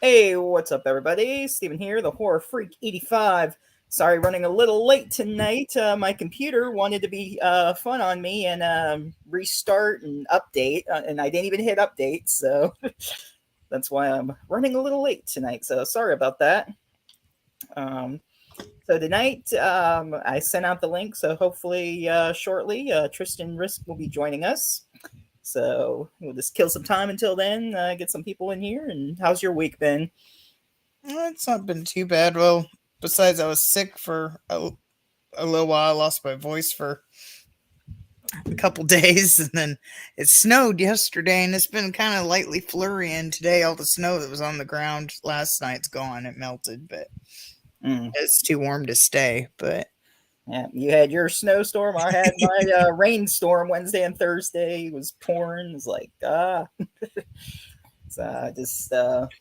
Hey, what's up, everybody? Steven here, the Horror Freak 85. Sorry, running a little late tonight. My computer wanted to be fun on me and restart and update, and I didn't even hit update, so that's why I'm running a little late tonight. So sorry about that. Um, so tonight, I sent out the link, so hopefully shortly, Tristan Risk will be joining us. So we'll just kill some time until then, get some people in here. And how's your week been? It's not been too bad. Well, besides, I was sick for a little while. I lost my voice for a couple days, and then it snowed yesterday, and it's been kind of lightly flurrying today. All the snow that was on the ground last night's gone. It melted, but Mm. it's too warm to stay. But Yeah, you had your snowstorm. I had my rainstorm Wednesday and Thursday. It was pouring. It was like, So I just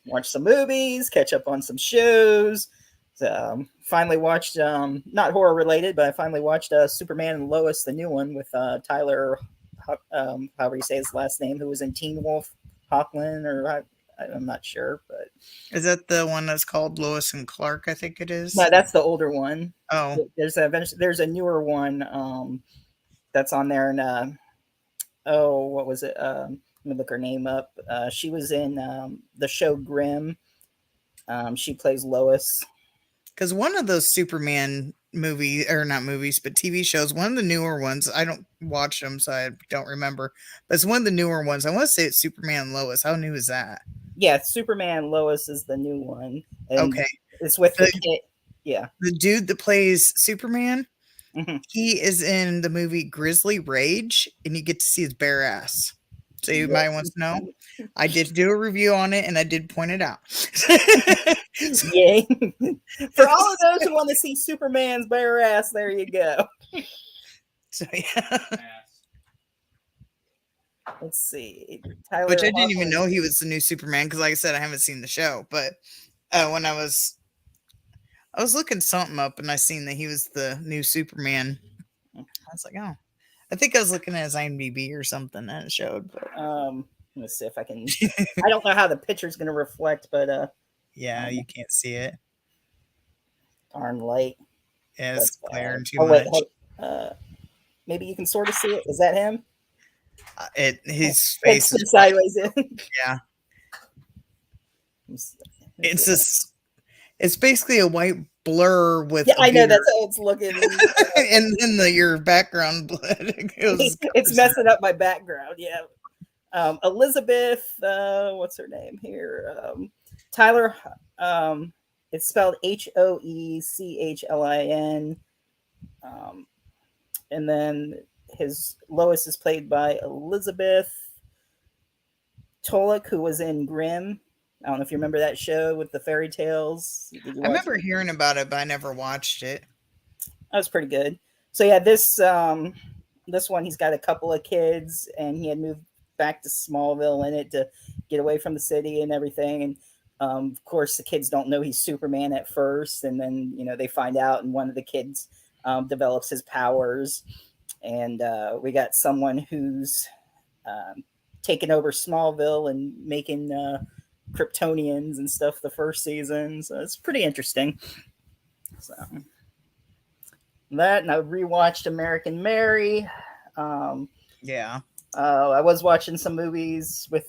watched some movies, catch up on some shows. So, finally watched, not horror related, but I finally watched Superman and Lois, the new one with Tyler, however you say his last name, who was in Teen Wolf, Hoechlin, or I'm not sure, but is that the one that's called Lois and Clark? I think it no, is. that's the older one. Oh, There's a newer one that's on there, and oh, what was it? Let me look her name up. She was in the show Grimm. She plays Lois. because one of those Superman movie or not movies, but TV shows, one of the newer ones. I don't watch them, so I don't remember. But it's one of the newer ones. I want to say it's Superman and Lois. How new is that? Yeah, Superman Lois is the new one, and Okay, it's with the the kid. Yeah. the dude that plays Superman, Hmm. he is in the movie Grizzly Rage, and you get to see his bare ass. So you might Yes. want to know. I did do a review on it, and I did point it out. So, Yay! For all of those who want to see Superman's bare ass, there you go. so yeah. Let's see, Which Tyler I didn't even Hoechlin. know he was the new Superman because, like I said, I haven't seen the show. But when I was looking something up and I seen that he was the new Superman, I was like, oh, I think I was looking at his IMDb or something and it showed. But Let's see if I can. I don't know how the picture's going to reflect, but yeah, um, you can't see it. darn light. Yeah, it's That's glaring too oh wait, much. hold, maybe you can sort of see it. Is that him? His It's face is white. sideways in. Yeah, Let's it's see. this. It's basically a white blur with Yeah, a I know beard, that's how it's looking. and then your background goes It's covers it. messing up my background. Yeah. Elizabeth, what's her name here? Tyler. Um, it's spelled Hoechlin. Um, and then his Lois is played by Elizabeth Tolick, who was in Grimm. I don't know if you remember that show with the fairy tales. Did you I watch remember it? hearing about it, but I never watched it. That was pretty good. So yeah, this one he's got a couple of kids, and he had moved back to Smallville in it to get away from the city and everything. And of course, the kids don't know he's Superman at first, and then they find out, and one of the kids develops his powers. And we got someone who's um, taken over Smallville and making Kryptonians and stuff the first season. So it's pretty interesting. So that, and I rewatched American Mary. Um, Yeah. I was watching some movies with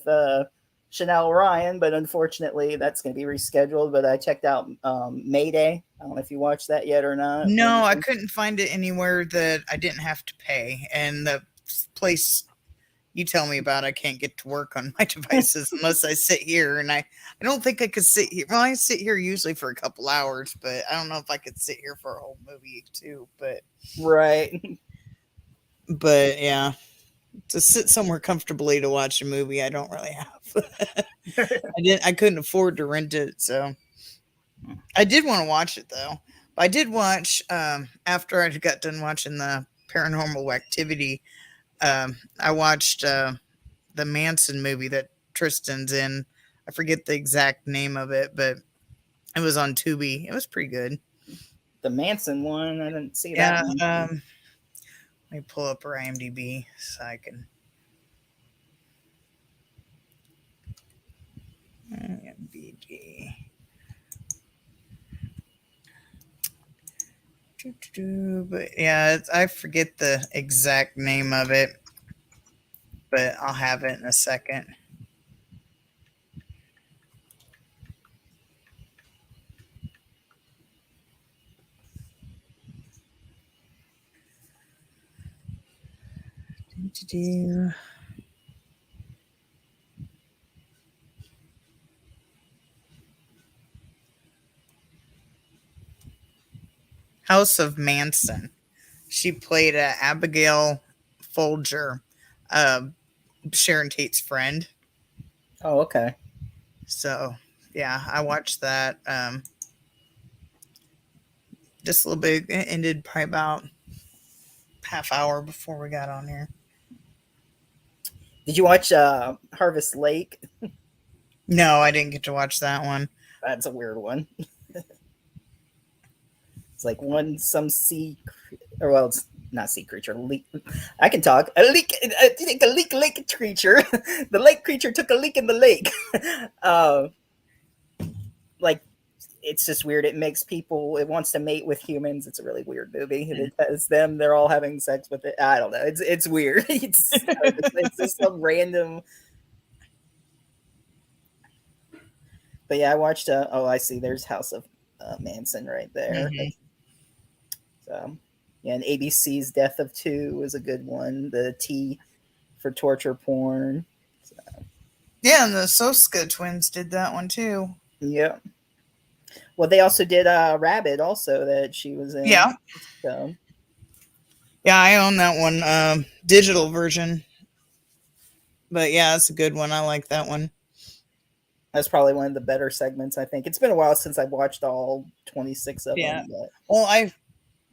Chanel Ryan, but unfortunately that's going to be rescheduled. But I checked out Mayday. I don't know if you watched that yet or not. Or No, I anything. couldn't find it anywhere that I didn't have to pay. And the place you tell me about, I can't get to work on my devices unless I sit here. And I don't think I could sit here. Well, I sit here usually for a couple hours, but I don't know if I could sit here for a whole movie too. Right. But yeah, to sit somewhere comfortably to watch a movie, I don't really have. I couldn't afford to rent it, so I did want to watch it though. I did watch after I got done watching the Paranormal Activity. I watched the Manson movie that Tristan's in. I forget the exact name of it, but it was on Tubi. It was pretty good. The Manson one, I didn't see that Yeah. one. Let me pull up her IMDb so I can. DVD. But yeah, I forget the exact name of it, but I'll have it in a second. House of Manson. She played Abigail Folger, uh, Sharon Tate's friend. Oh, okay. So yeah, I watched that. Just a little bit. It ended probably about half hour before we got on here. Did you watch Harvest Lake? No, I didn't get to watch that one. That's a weird one. It's like one some sea, or well, it's not sea creature. Leak. I can talk. A leak. I think a leak lake creature. The lake creature took a leak in the lake. uh, like it's just weird. It makes people. It wants to mate with humans. It's a really weird movie. It has them. They're all having sex with it. I don't know. It's weird. It's just some random. But yeah, I watched. Oh, I see. There's House of Manson right there. Mm-hmm. So, yeah, and ABC's Death of Two was a good one. The T for torture porn. So, Yeah, and the Soska twins did that one too. yeah. Well, they also did Rabbit, also that she was in. Yeah. So, Yeah, I own that one, digital version. But yeah, it's a good one. I like that one. that's probably one of the better segments. I think it's been a while since I've watched all 26 of Yeah. them. But Well, I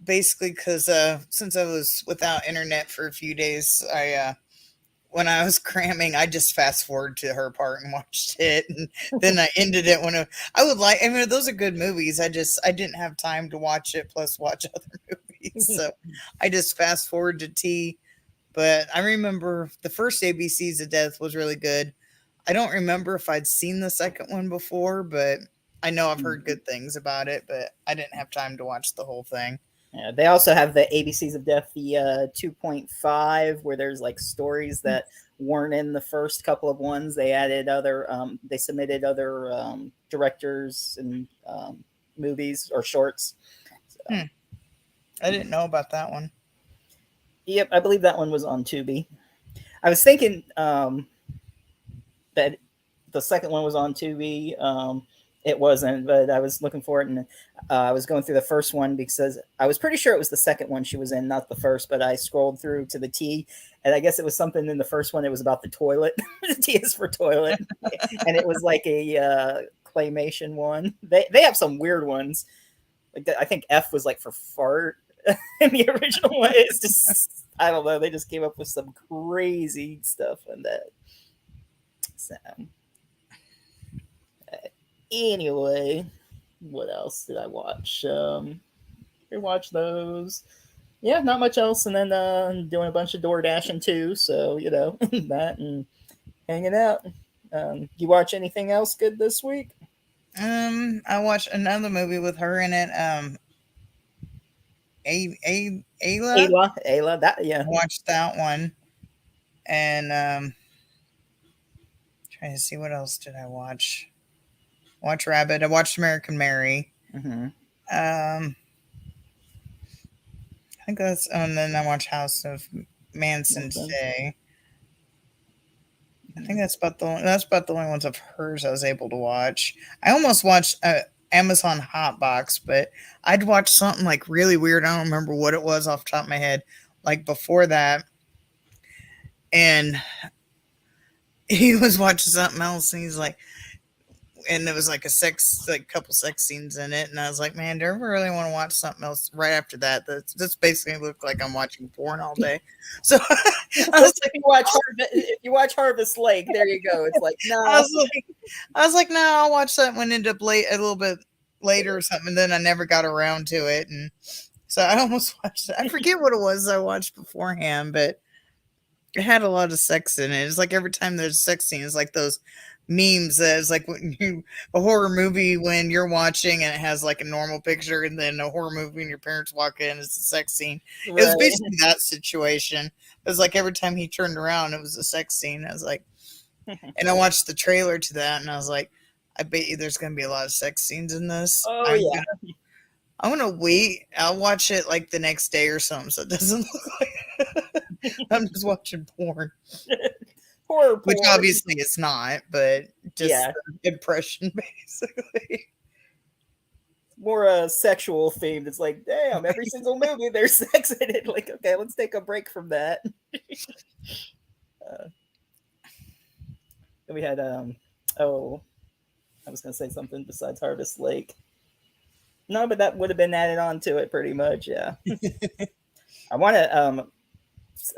basically because since I was without internet for a few days, I when I was cramming, I just fast forward to her part and watched it, and then I ended it when I would like. I mean, those are good movies. I didn't have time to watch it plus watch other movies, so I just fast forward to T. But I remember the first ABCs of Death was really good. I don't remember if I'd seen the second one before, but I know I've heard good things about it. But I didn't have time to watch the whole thing. yeah, they also have the ABCs of Death, the 2.5, where there's like stories that weren't in the first couple of ones. They added other, they submitted other directors and movies or shorts. So, I didn't know about that one. yep, I believe that one was on Tubi. I was thinking that the second one was on Tubi. It wasn't, but I was looking for it, and I was going through the first one because I was pretty sure it was the second one she was in, not the first. But I scrolled through to the T, and I guess it was something in the first one. It was about the toilet. The T is for toilet, and it was like a claymation one. They have some weird ones. Like I think F was like for fart in the original one. It's just I don't know. They just came up with some crazy stuff in that. So. Anyway, what else did I watch? I watched those. Yeah, not much else, and then doing a bunch of door dashing too. So that and hanging out. You watch anything else good this week? I watched another movie with her in it. Ayla. Ayla, that yeah. I watched that one, and trying to see what else did I watch. Watch Rabbit. I watched American Mary. Mm-hmm. I think that's. Oh, and then I watched House of Manson today. I think that's about the only ones of hers I was able to watch. I almost watched Amazon Hotbox, but I'd watch something like really weird. I don't remember what it was off the top of my head. Like before that, and he was watching something else, and he's like, and there was like couple sex scenes in it, and I was like, man, do I ever really want to watch something else right after that? That's basically looked like I'm watching porn all day. So I was like, if you watch Harvest Lake, there you go. It's like no. I was like, no, I'll watch that one end up late a little bit later or something. And then I never got around to it, and so I almost watched it. I forget what it was I watched beforehand, but It had a lot of sex in it. It's like every time there's a sex scene, it's like those memes that it's like when you a horror movie when you're watching and it has like a normal picture, and then a horror movie when your parents walk in, it's a sex scene. It was Right. basically that situation. It was like every time he turned around, it was a sex scene. I was like, and I watched the trailer to that, and I was like, I bet you there's gonna be a lot of sex scenes in this. Oh yeah. I'm gonna wait. I'll watch it like the next day or something, so it doesn't look like I'm just watching porn. Horror Which porn. obviously it's not, but just Yeah. the impression basically. More sexual themed. It's like, damn, every single movie there's sex in it. Like, okay, let's take a break from that. Uh, and we had oh, I was gonna say something besides Harvest Lake. No, but that would have been added on to it pretty much. Yeah. I want to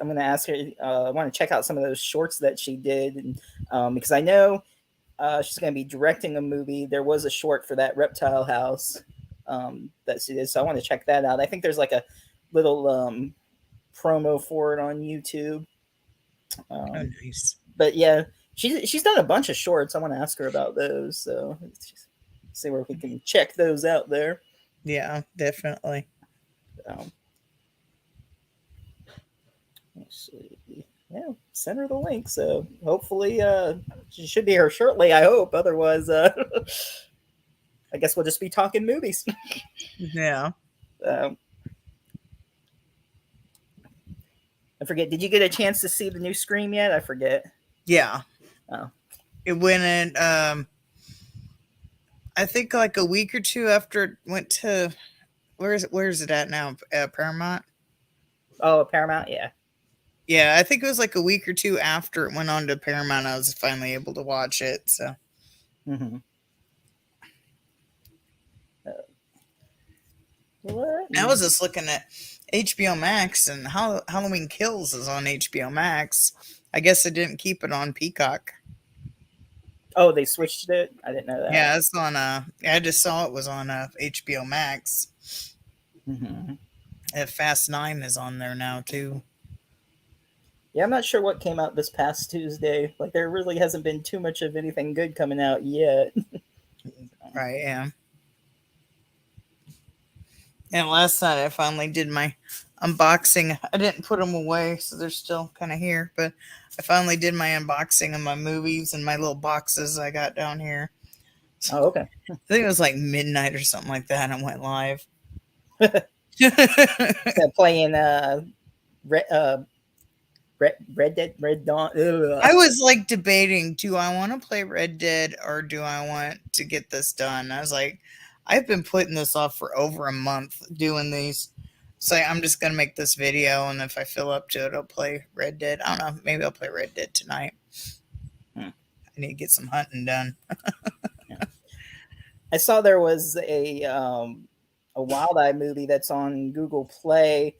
I'm going to ask her. I want to check out some of those shorts that she did, and because I know she's going to be directing a movie. There was a short for that reptile house that she did, so I want to check that out. I think there's like a little promo for it on YouTube. Oh, Um, nice. but yeah, she's done a bunch of shorts. I want to ask her about those. So see where we can check those out there. Yeah, definitely. Um, let's see. Yeah, send her the link. So hopefully, she should be here shortly. I hope. Otherwise, I guess we'll just be talking movies. Yeah. um, I forget. Did you get a chance to see the new Scream yet? I forget. Yeah. Oh, It went in I think like a week or two after it went to where's it at now? Paramount? oh, Paramount. Yeah. Yeah, I think it was like a week or two after it went on to Paramount I was finally able to watch it. So Mm-hmm. What? I was just looking at HBO Max, and Halloween Kills is on HBO Max. I guess they didn't keep it on Peacock. Oh, they switched it. I didn't know that. Yeah, it's on. I just saw it was on HBO Max. Mm-hmm. Fast 9 is on there now too. Yeah, I'm not sure what came out this past Tuesday. Like, there really hasn't been too much of anything good coming out yet. Right. Yeah. And last night I finally did my unboxing. I didn't put them away, so they're still kind of here. But I finally did my unboxing of my movies and my little boxes I got down here. Oh, okay. I think it was like midnight or something like that. And I went live. So playing Red, Red Dead Red Dawn. Ugh. I was like debating, do I want to play Red Dead or do I want to get this done? I was like, I've been putting this off for over a month doing these. So I'm just going to make this video, and if I feel up to it, I'll play Red Dead. I don't know. Maybe I'll play Red Dead tonight. Hmm. I need to get some hunting done. Yeah. I saw there was a Wild Eye movie that's on Google Play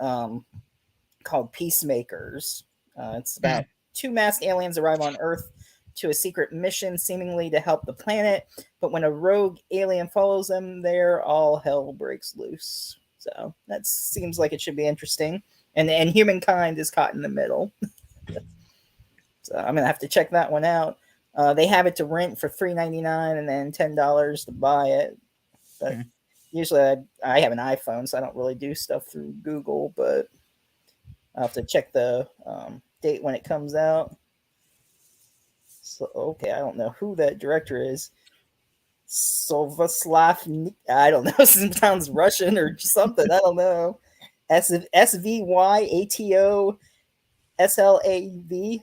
um, called Peacemakers. It's about two masked aliens arrive on Earth to a secret mission seemingly to help the planet, but when a rogue alien follows them there, all hell breaks loose. So that seems like it should be interesting. And humankind is caught in the middle. So I'm gonna have to check that one out. They have it to rent for $3.99 and then $10 to buy it. But usually I have an iPhone, so I don't really do stuff through Google. But I'll have to check the date when it comes out. So okay, I don't know who that director is. Sovaslav, I don't know. Sounds Russian or something. I don't know. SVYATO SLAV.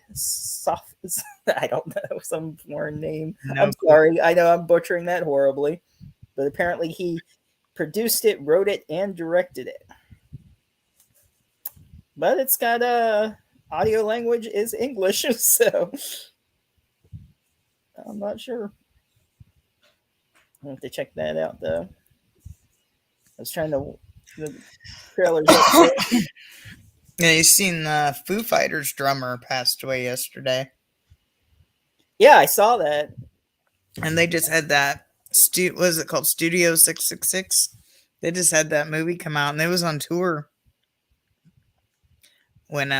I don't know, some foreign name. No I'm clue. sorry. I know I'm butchering that horribly, but apparently he produced it, wrote it, and directed it. But it's got audio language is English, so I'm not sure. I'll have to check that out though. I was trying to the trailers up there. Yeah, you seen the Foo Fighters drummer passed away yesterday, Yeah, I saw that. and they just had that. Was it called Studio 666? They just had that movie come out, and they was on tour when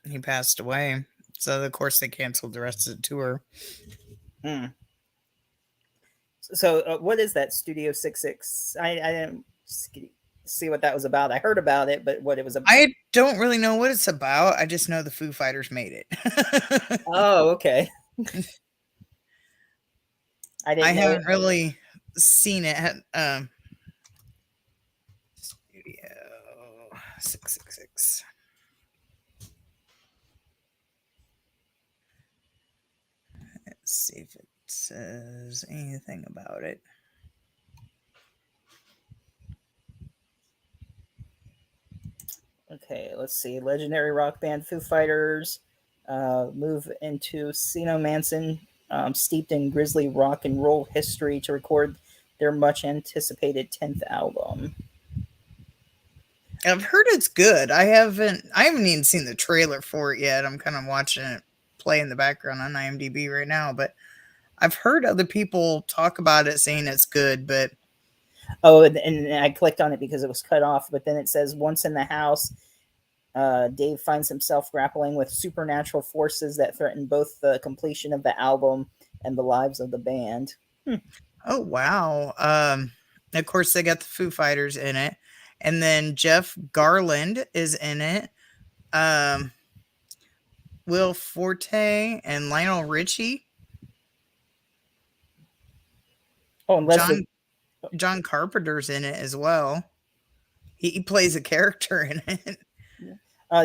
he passed away. So of course they canceled the rest of the tour. Mm. So, what is that Studio 66? I didn't see what that was about. I heard about it, but what it was. I don't really know what it's about. I just know the Foo Fighters made it. Oh, okay. I I didn't know it. haven't really seen it. Studio 666. Let's see if it says anything about it. Okay, let's see. Legendary rock band Foo Fighters move into Sino Manson, steeped in grisly rock and roll history, to record their much anticipated 10th album. I've heard it's good. I haven't even seen the trailer for it yet. I'm kind of watching it play in the background on IMDb right now, but I've heard other people talk about it saying it's good, but Oh, and I clicked on it because it was cut off, but then it says once in the house, Dave finds himself grappling with supernatural forces that threaten both the completion of the album and the lives of the band. oh wow. Of course they got the Foo Fighters in it. And then Jeff Garland is in it. Um Will Forte and Lionel Richie. Oh, and John Leslie, John Carpenter's in it as well. He plays a character in it.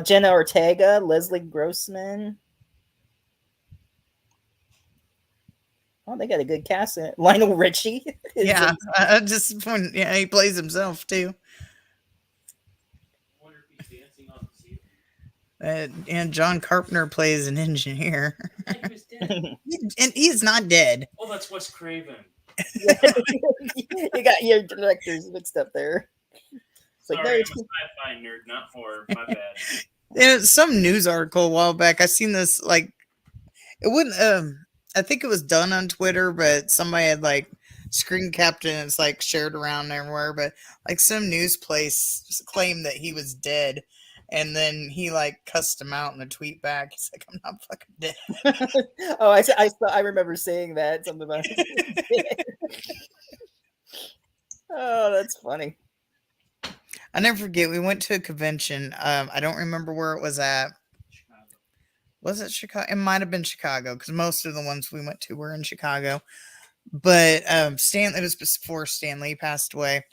Jenna Ortega, Leslie Grossman. Oh, they got a good cast in it. Lionel Richie is Yeah, just when yeah, he plays himself too. And John Carpenter plays an engineer, He was dead. and he's not dead. Oh, that's Wes Craven. You got your directors mixed up there. It's like, Sorry, I'm a no, sci-fi nerd, not horror. My bad. There's some news article a while back. I seen this like it wouldn't. I think it was done on Twitter, but somebody had like screen capped it and it's like shared around everywhere. But like some news place claimed that he was dead, and then he like cussed him out in a tweet back. He's like, "I'm not fucking dead." oh, I remember saying that something about. Oh, that's funny. I never forget. We went to a convention. I don't remember where it was at. Chicago. Was it Chicago? It might have been Chicago because most of the ones we went to were in Chicago. But Stan, it was before Stan Lee passed away,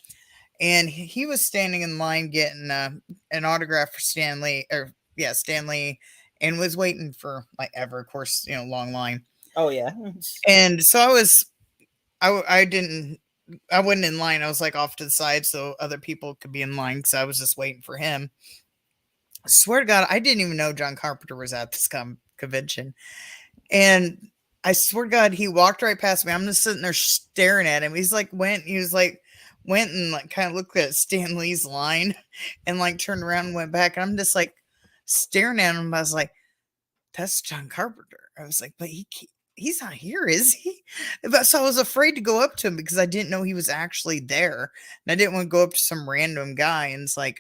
and he was standing in line getting an autograph for Stan Lee, or yeah, Stan Lee, and was waiting for like ever. Of course, long line. Oh yeah. And so I wasn't in line. I was like off to the side so other people could be in line because I was just waiting for him. I swear to God, I didn't even know John Carpenter was at this convention. And I swear to God, he walked right past me. I'm just sitting there staring at him. He went and like kind of looked at Stan Lee's line and like turned around and went back. And I'm just like staring at him. I was like, that's John Carpenter. I was like, but he's not here, is he? So I was afraid to go up to him because I didn't know he was actually there. And I didn't want to go up to some random guy and it's like,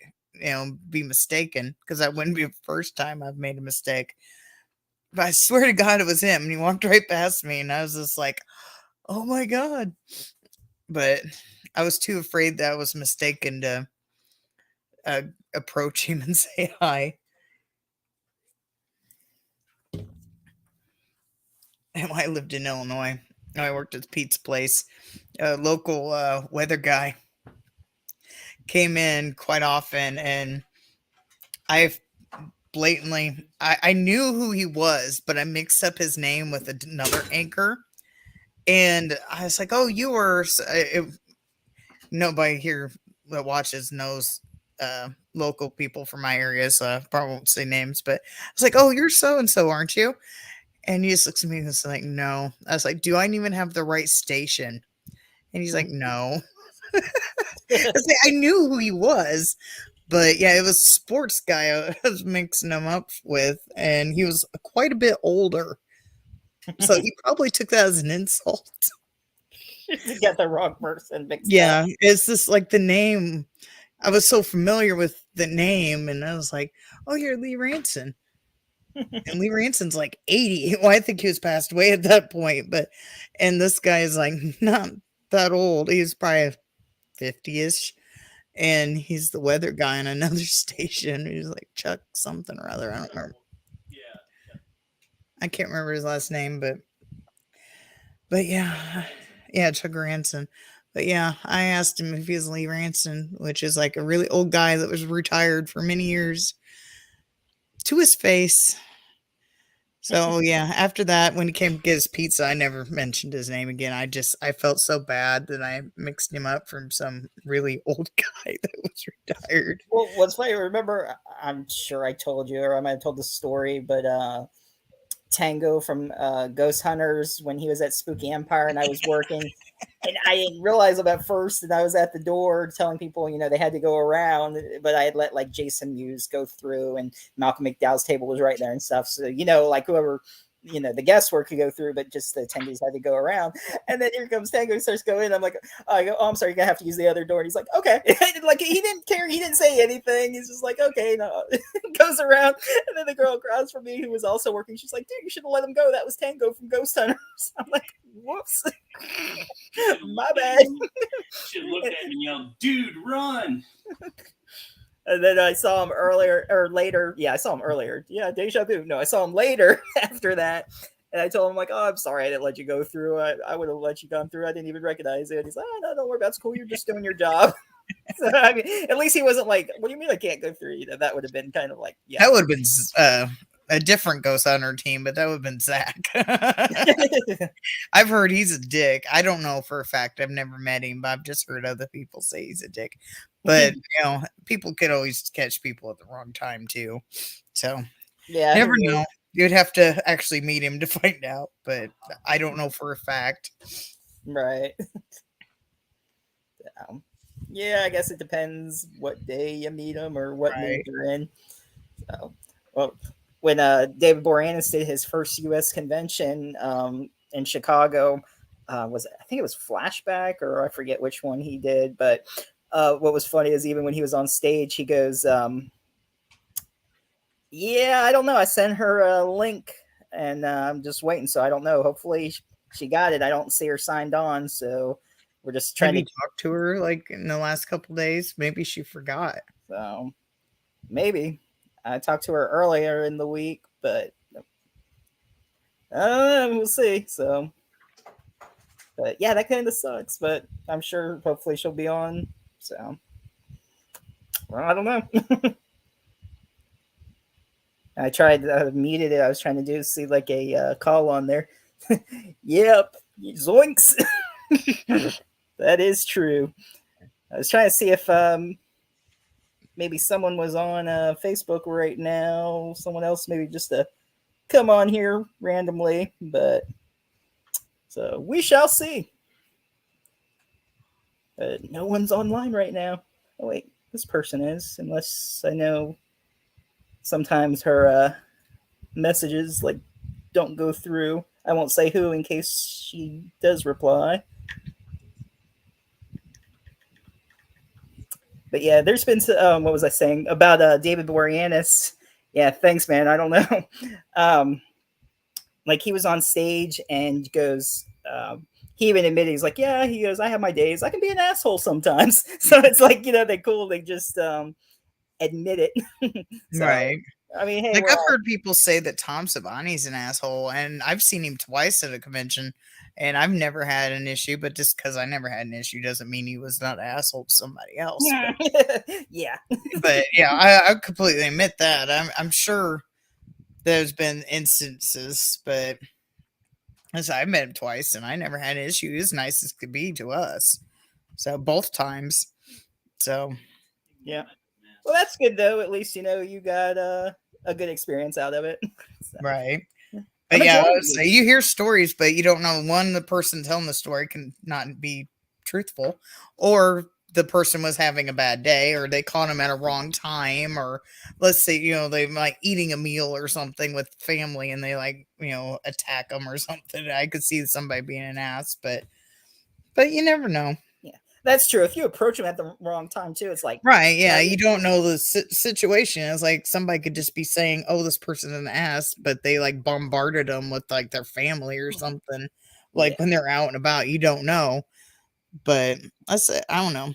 be mistaken because that wouldn't be the first time I've made a mistake. But I swear to God, it was him. And he walked right past me and I was just like, oh my God. But I was too afraid that I was mistaken to approach him and say hi. And when I lived in Illinois, I worked at the pizza place. A local weather guy came in quite often, and I blatantly, I knew who he was, but I mixed up his name with another anchor. And I was like, oh, you were, nobody here that watches knows local people from my area, so I probably won't say names, but I was like, oh, you're so-and-so, aren't you? And he just looks at me and was like, no. I was like, do I even have the right station? And he's like, no. I knew who he was, but yeah, it was a sports guy I was mixing him up with, and he was quite a bit older. So he probably took that as an insult. You got the wrong person mixed up. Yeah, it's just like the name. I was so familiar with the name, and I was like, oh, you're Lee Ranson. And Lee Ranson's like 80. Well, I think he was passed away at that point, but and this guy is like not that old. He's probably 50-ish. And he's the weather guy on another station. He's like Chuck something or other. I don't remember. Yeah. I can't remember his last name, but yeah. Yeah, Chuck Ranson. But yeah, I asked him if he was Lee Ranson, which is like a really old guy that was retired for many years, to his face. So yeah, after that, when he came to get his pizza, I never mentioned his name again. I felt so bad that I mixed him up from some really old guy that was retired. Well, what's funny, remember, I'm sure I told you, or I might have told the story, but Tango from Ghost Hunters, when he was at Spooky Empire and I was working, and I didn't realize it at first, and I was at the door telling people, they had to go around, but I had let like Jason Mewes go through, and Malcolm McDowell's table was right there and stuff. So, like whoever, the guests were could go through, but just the attendees had to go around. And then here comes Tango, starts going. I'm like, I go, oh, I'm sorry, you're gonna have to use the other door. And he's like, okay. Like he didn't care, he didn't say anything. He's just like, okay, no. Goes around, and then the girl across from me who was also working, she's like, dude, you should have let him go. That was Tango from Ghost Hunters. I'm like, whoops. My bad. Should have looked at him and yelled, dude, run. And then I saw him earlier or later. Yeah, I saw him earlier. Yeah, deja vu. No, I saw him later after that. And I told him, like, oh, I'm sorry I didn't let you go through. I would have let you come through. I didn't even recognize it. He's like, oh, no, don't worry about it. It's cool. You're just doing your job. So, I mean, at least he wasn't like, what do you mean I can't go through? That would have been kind of like, yeah. That would have been a different Ghost Hunter team, but that would have been Zach. I've heard he's a dick. I don't know for a fact. I've never met him, but I've just heard other people say he's a dick. But people could always catch people at the wrong time too. So yeah, never know. You'd have to actually meet him to find out, but I don't know for a fact. Right. Yeah, I guess it depends what day you meet him or what mood you're in. So, well, when David Boreanaz did his first U.S. convention in Chicago, I think it was Flashback, or I forget which one he did, but what was funny is even when he was on stage, he goes, yeah, I don't know. I sent her a link and I'm just waiting. So I don't know. Hopefully she got it. I don't see her signed on. So we're just trying to talk to her like in the last couple days. Maybe she forgot. So maybe I talked to her earlier in the week, but we'll see. So, but yeah, that kind of sucks, but I'm sure hopefully she'll be on. So, well, I don't know. I tried muted it. I was trying to do see like a call on there. Yep, zoinks. That is true. I was trying to see if maybe someone was on Facebook right now. Someone else maybe just to come on here randomly, but so we shall see. No one's online right now. Oh wait, this person is, unless I know. Sometimes her messages like don't go through. I won't say who in case she does reply. But yeah, there's been what was I saying about David Boreanaz? Yeah, thanks, man. I don't know. Like he was on stage and goes. He even admitted he's like, yeah. He goes, I have my days. I can be an asshole sometimes. So it's like they cool. They just admit it. So, right. I mean, hey, like I've heard people say that Tom Savani's an asshole, and I've seen him twice at a convention, and I've never had an issue. But just because I never had an issue doesn't mean he was not an asshole to somebody else. But, yeah, but yeah, I completely admit that. I'm sure there's been instances, but as I met him twice, and I never had an issue. He was nice as could be to us. So both times. So yeah. Well, that's good though. At least you got a good experience out of it. So. Right. But yeah, so you hear stories, but you don't know the person telling the story can not be truthful, or the person was having a bad day, or they caught him at a wrong time, or let's say they like eating a meal or something with family, and they attack them or something. I could see somebody being an ass, but you never know. Yeah, That's true. If you approach them at the wrong time too, it's like Right, yeah, right. you don't know the situation. It's like somebody could just be saying, "Oh, this person's an ass," but they like bombarded them with like their family or something. Yeah. Like when they're out and about, you don't know. But I don't know.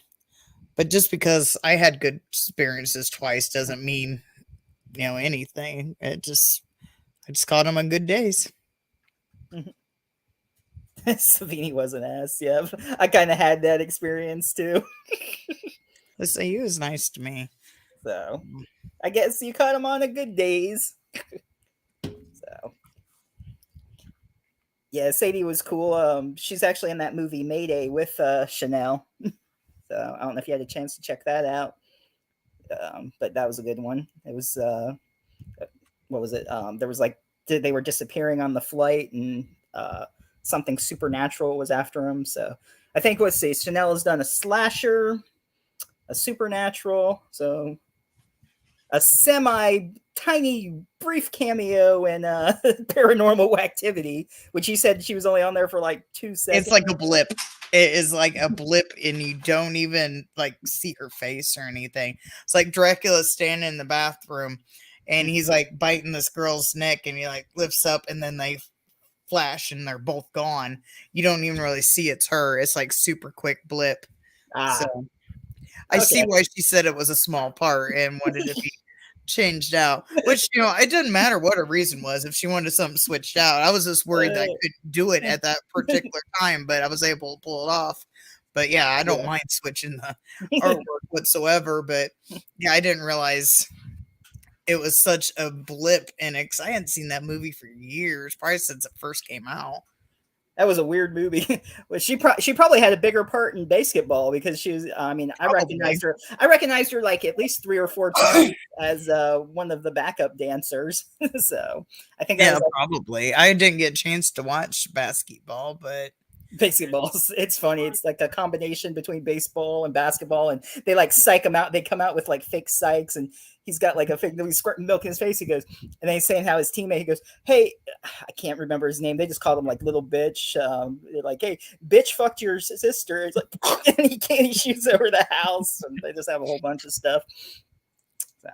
But just because I had good experiences twice doesn't mean anything. I just caught them on good days. Savini was an ass. Yeah, I kind of had that experience too. Let's say he was nice to me. So I guess you caught him on a good days. So yeah, Sadie was cool. She's actually in that movie Mayday with Chanel. So I don't know if you had a chance to check that out. But that was a good one. It was what was it? There was like they were disappearing on the flight, and something supernatural was after them. So I think let's see, Chanel has done a slasher, a supernatural, so a semi tiny brief cameo in Paranormal Activity, which he said she was only on there for like 2 seconds. It's like a blip. It is like a blip, and you don't even like see her face or anything. It's like Dracula standing in the bathroom, and he's like biting this girl's neck, and he like lifts up, and then they flash, and they're both gone. You don't even really see it's her. It's like super quick blip. So I see Okay. why she said it was a small part and wanted to be changed out. Which it doesn't matter what her reason was. If she wanted something switched out, I was just worried that I couldn't do it at that particular time, but I was able to pull it off. But yeah, I don't mind switching the artwork whatsoever. But yeah, I didn't realize it was such a blip in it, 'cause I hadn't seen that movie for years, probably since it first came out. That was a weird movie. Well, she probably had a bigger part in Basketball because she was. I mean, I recognized her. I recognized her like at least 3 or 4 times as one of the backup dancers. So I think that Yeah, was like, probably. I didn't get a chance to watch Basketball, but Basketball. It's funny. It's like a combination between baseball and basketball, and they like psych him out. They come out with like fake psychs, and he's got like a fake. He's squirting milk in his face. He goes, and then he's saying how his teammate. He goes, "Hey, I can't remember his name. They just called him like little bitch. They're like, hey, bitch, fucked your sister." It's like, and he can't. He shoots over the house, and they just have a whole bunch of stuff. So,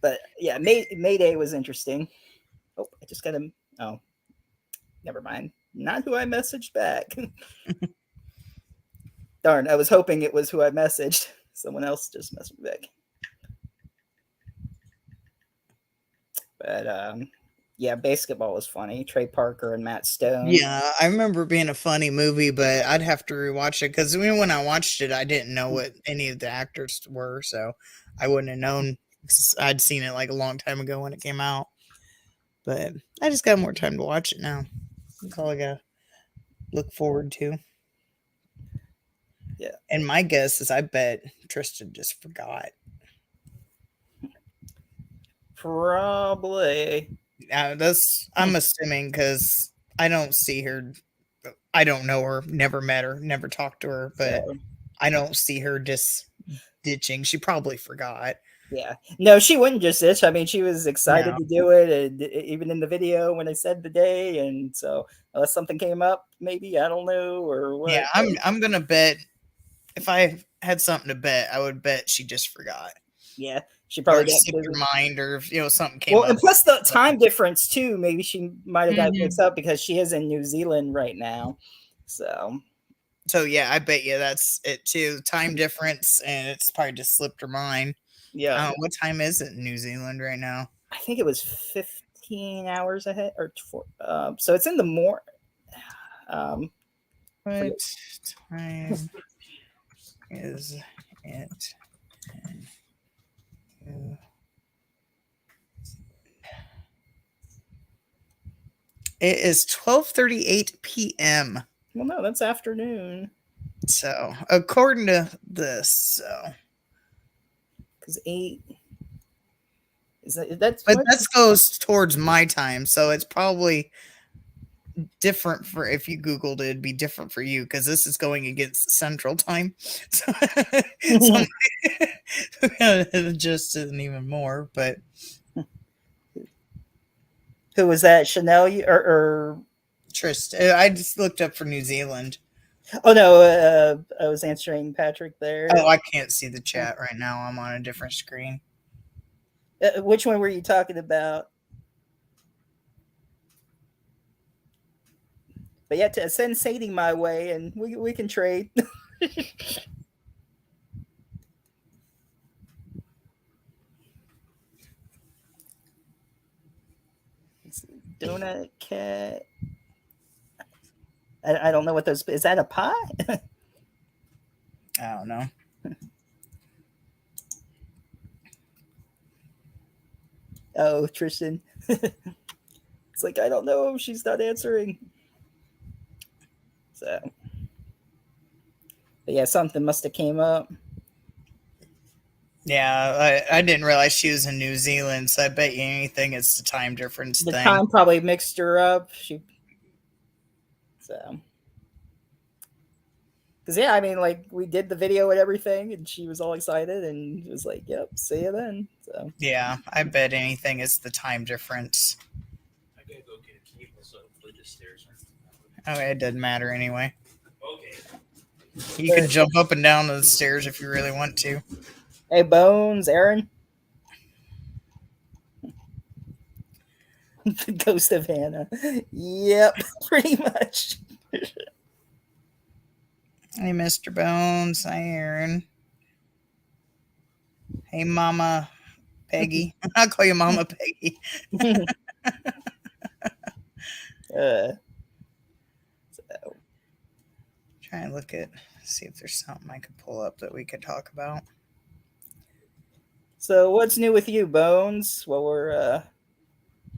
but yeah, Mayday was interesting. Oh, I just got him. Oh, never mind. Not who I messaged back. Darn, I was hoping it was who I messaged. Someone else just messaged me back. But yeah, Basketball was funny. Trey Parker and Matt Stone. yeah, I remember being a funny movie, but I'd have to rewatch it because when I watched it, I didn't know what any of the actors were, so I wouldn't have known. I'd seen it like a long time ago when it came out, but I just got more time to watch it now. That's all I got to look forward to. Yeah. And my guess is I bet Tristan just forgot. Probably. I'm assuming because I don't see her. I don't know her, never met her, never talked to her, but So, I don't see her just ditching. She probably forgot. yeah. No, she wouldn't just itch. I mean, she was excited No. to do it, and even in the video when I said the day, and so unless something came up, maybe I don't know or what. Yeah, I'm gonna bet if I had something to bet, I would bet she just forgot. Yeah, she Or probably it got slipped her busy. mind, or if something came Well, up. and plus the time difference too. Maybe she might have got Mhm. mixed up because she is in New Zealand right now. So So yeah, I bet you that's it too. Time difference, and it's probably just slipped her mind. yeah, What time is it in New Zealand right now? I think it was 15 hours ahead, or so it's in the more. Um, What time is it? It is 12:38 p.m. well, no, that's afternoon So, according to this, because 8 that's but what? that goes towards my time, so it's probably different for if you googled it, it'd be different for you because this is going against Central Time. So, so it just isn't even more, but Who was that? Chanel or Tristan, I just looked up for New Zealand. Oh no, I was answering Patrick there. Oh, I can't see the chat right now. I'm on a different screen. Which one were you talking about? But yeah, to send Sadie my way, and we can trade. Donut cat. I don't know what those. Is that a pie? I don't know. Oh, Tristan. It's like I don't know. She's not answering. So, but yeah, something must have came up. Yeah, I didn't realize she was in New Zealand, so I bet you anything it's the time difference The thing. time probably mixed her up. So. Because yeah, I mean, like we did the video and everything, and she was all excited and was like, "Yep, see you then." So Yeah, I bet anything it's the time difference. I gotta go get a cable, so hopefully the stairs Oh, it doesn't matter anyway. Okay. You can jump up and down the stairs if you really want to. hey, Bones, Aaron, the ghost of Hannah. Yep, pretty much. Hey, Mr. Bones. Hi, Aaron. Hey, Mama Peggy. I'll call you Mama Peggy. So, Try and see if there's something I could pull up that we could talk about. so what's new with you, Bones? Well, we're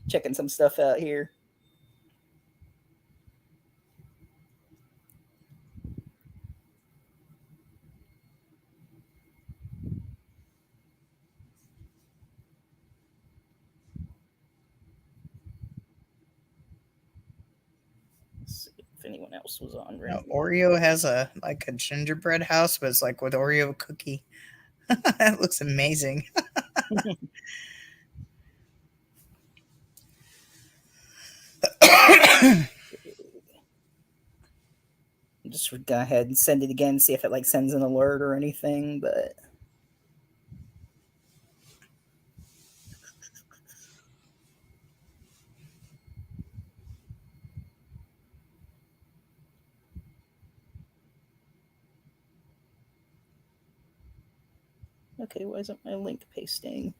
checking some stuff out here. Let's see if anyone else was on. Now, Oreo has a gingerbread house, but it's like with Oreo cookie. That looks amazing. Just go ahead and send it again, see if it like sends an alert or anything. But okay, why isn't my link pasting?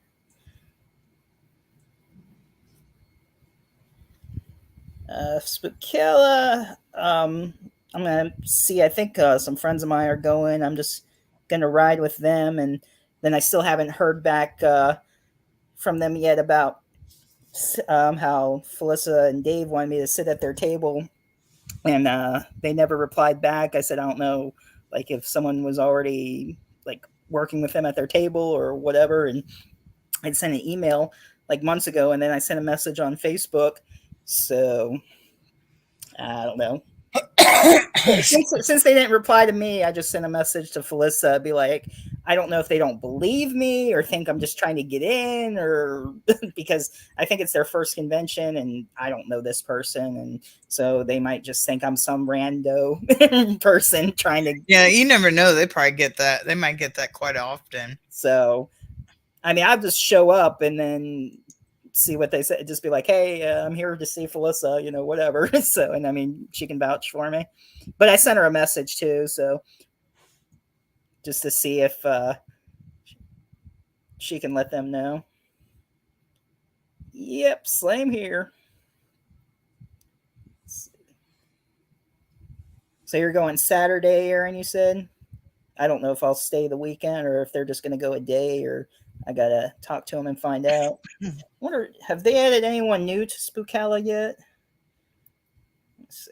Spookilla. I'm gonna see. I think some friends of mine are going. I'm just gonna ride with them, and then I still haven't heard back from them yet about how Felissa and Dave wanted me to sit at their table, and they never replied back. I said I don't know, like if someone was already like working with them at their table or whatever, and I'd sent an email like months ago, and then I sent a message on Facebook. So I don't know. Since they didn't reply to me, I just sent a message to Felissa, be like, I don't know if they don't believe me or think I'm just trying to get in, or because I think it's their first convention and I don't know this person, and so they might just think I'm some rando person trying to. Yeah, you never know. They probably get that. They might get that quite often. So, I mean, I'll just show up and then see what they say. Just be like, hey, I'm here to see Felissa, whatever. So, and I mean, she can vouch for me. But I sent her a message too, so just to see if she can let them know. Yep, same here. So you're going Saturday, Aaron, you said? I don't know if I'll stay the weekend or if they're just going to go a day, or I got to talk to them and find out. I wonder, have they added anyone new to Spookalla yet? Let's see.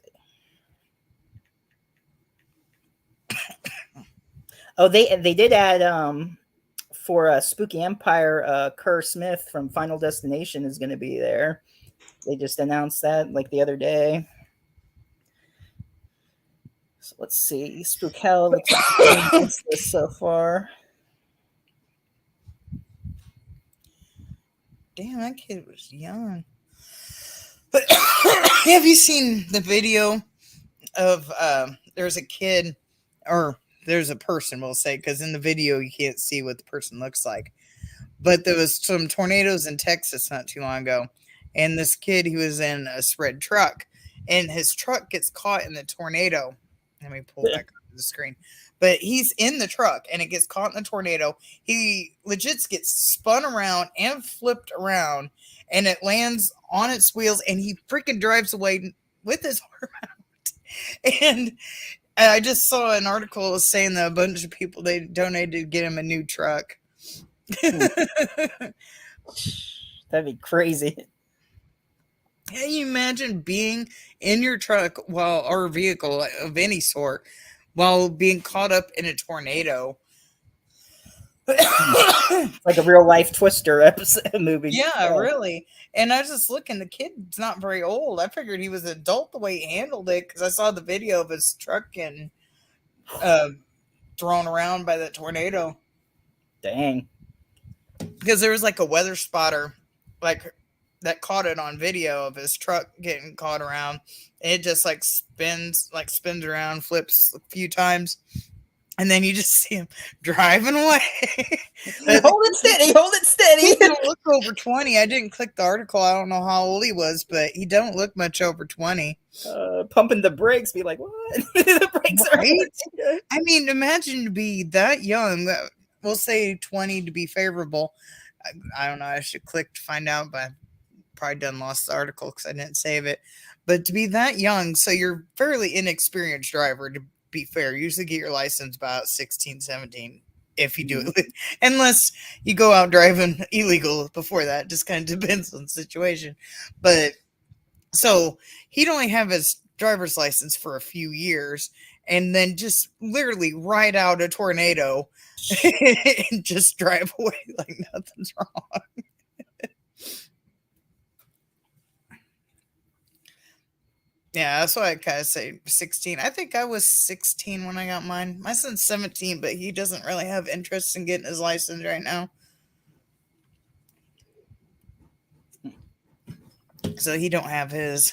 Oh, they did add for Spooky Empire, Kerr Smith from Final Destination is going to be there. They just announced that like the other day. So let's see. Spookalla looks like this so far. Damn, that kid was young. But have you seen the video of there's a kid, or there's a person, we'll say, because in the video you can't see what the person looks like. But there was some tornadoes in Texas not too long ago, and this kid, he was in a spread truck, and his truck gets caught in the tornado. Let me pull back up the screen. But he's in the truck, and it gets caught in the tornado. He legit gets spun around and flipped around, and it lands on its wheels, and he freaking drives away with his arm out. And I just saw an article saying that a bunch of people, they donated to get him a new truck. That'd be crazy. Can you imagine being in your truck or vehicle of any sort while being caught up in a tornado? Like a real life Twister episode movie. Yeah, really. And I was just looking, the kid's not very old. I figured he was an adult the way he handled it, because I saw the video of his truck getting thrown around by the tornado. Dang. Because there was like a weather spotter like that caught it on video of his truck getting caught around. It just like spins around, flips a few times, and then you just see him driving away. Hold it steady. He didn't look over 20. I didn't click the article. I don't know how old he was, but he don't look much over 20. Pumping the brakes, be like, what? The brakes Right? I mean, imagine to be that young. We'll say 20 to be favorable. I don't know. I should click to find out, but I've probably done lost the article because I didn't save it. But to be that young, so you're fairly inexperienced driver, to be fair. Usually get your license about 16, 17 if you do it. Unless you go out driving illegal before that. Just kind of depends on the situation. But so he'd only have his driver's license for a few years and then just literally ride out a tornado and just drive away like nothing's wrong. Yeah, that's why I kind of say 16. I think I was 16 when I got mine. My son's 17, but he doesn't really have interest in getting his license right now. So he don't have his.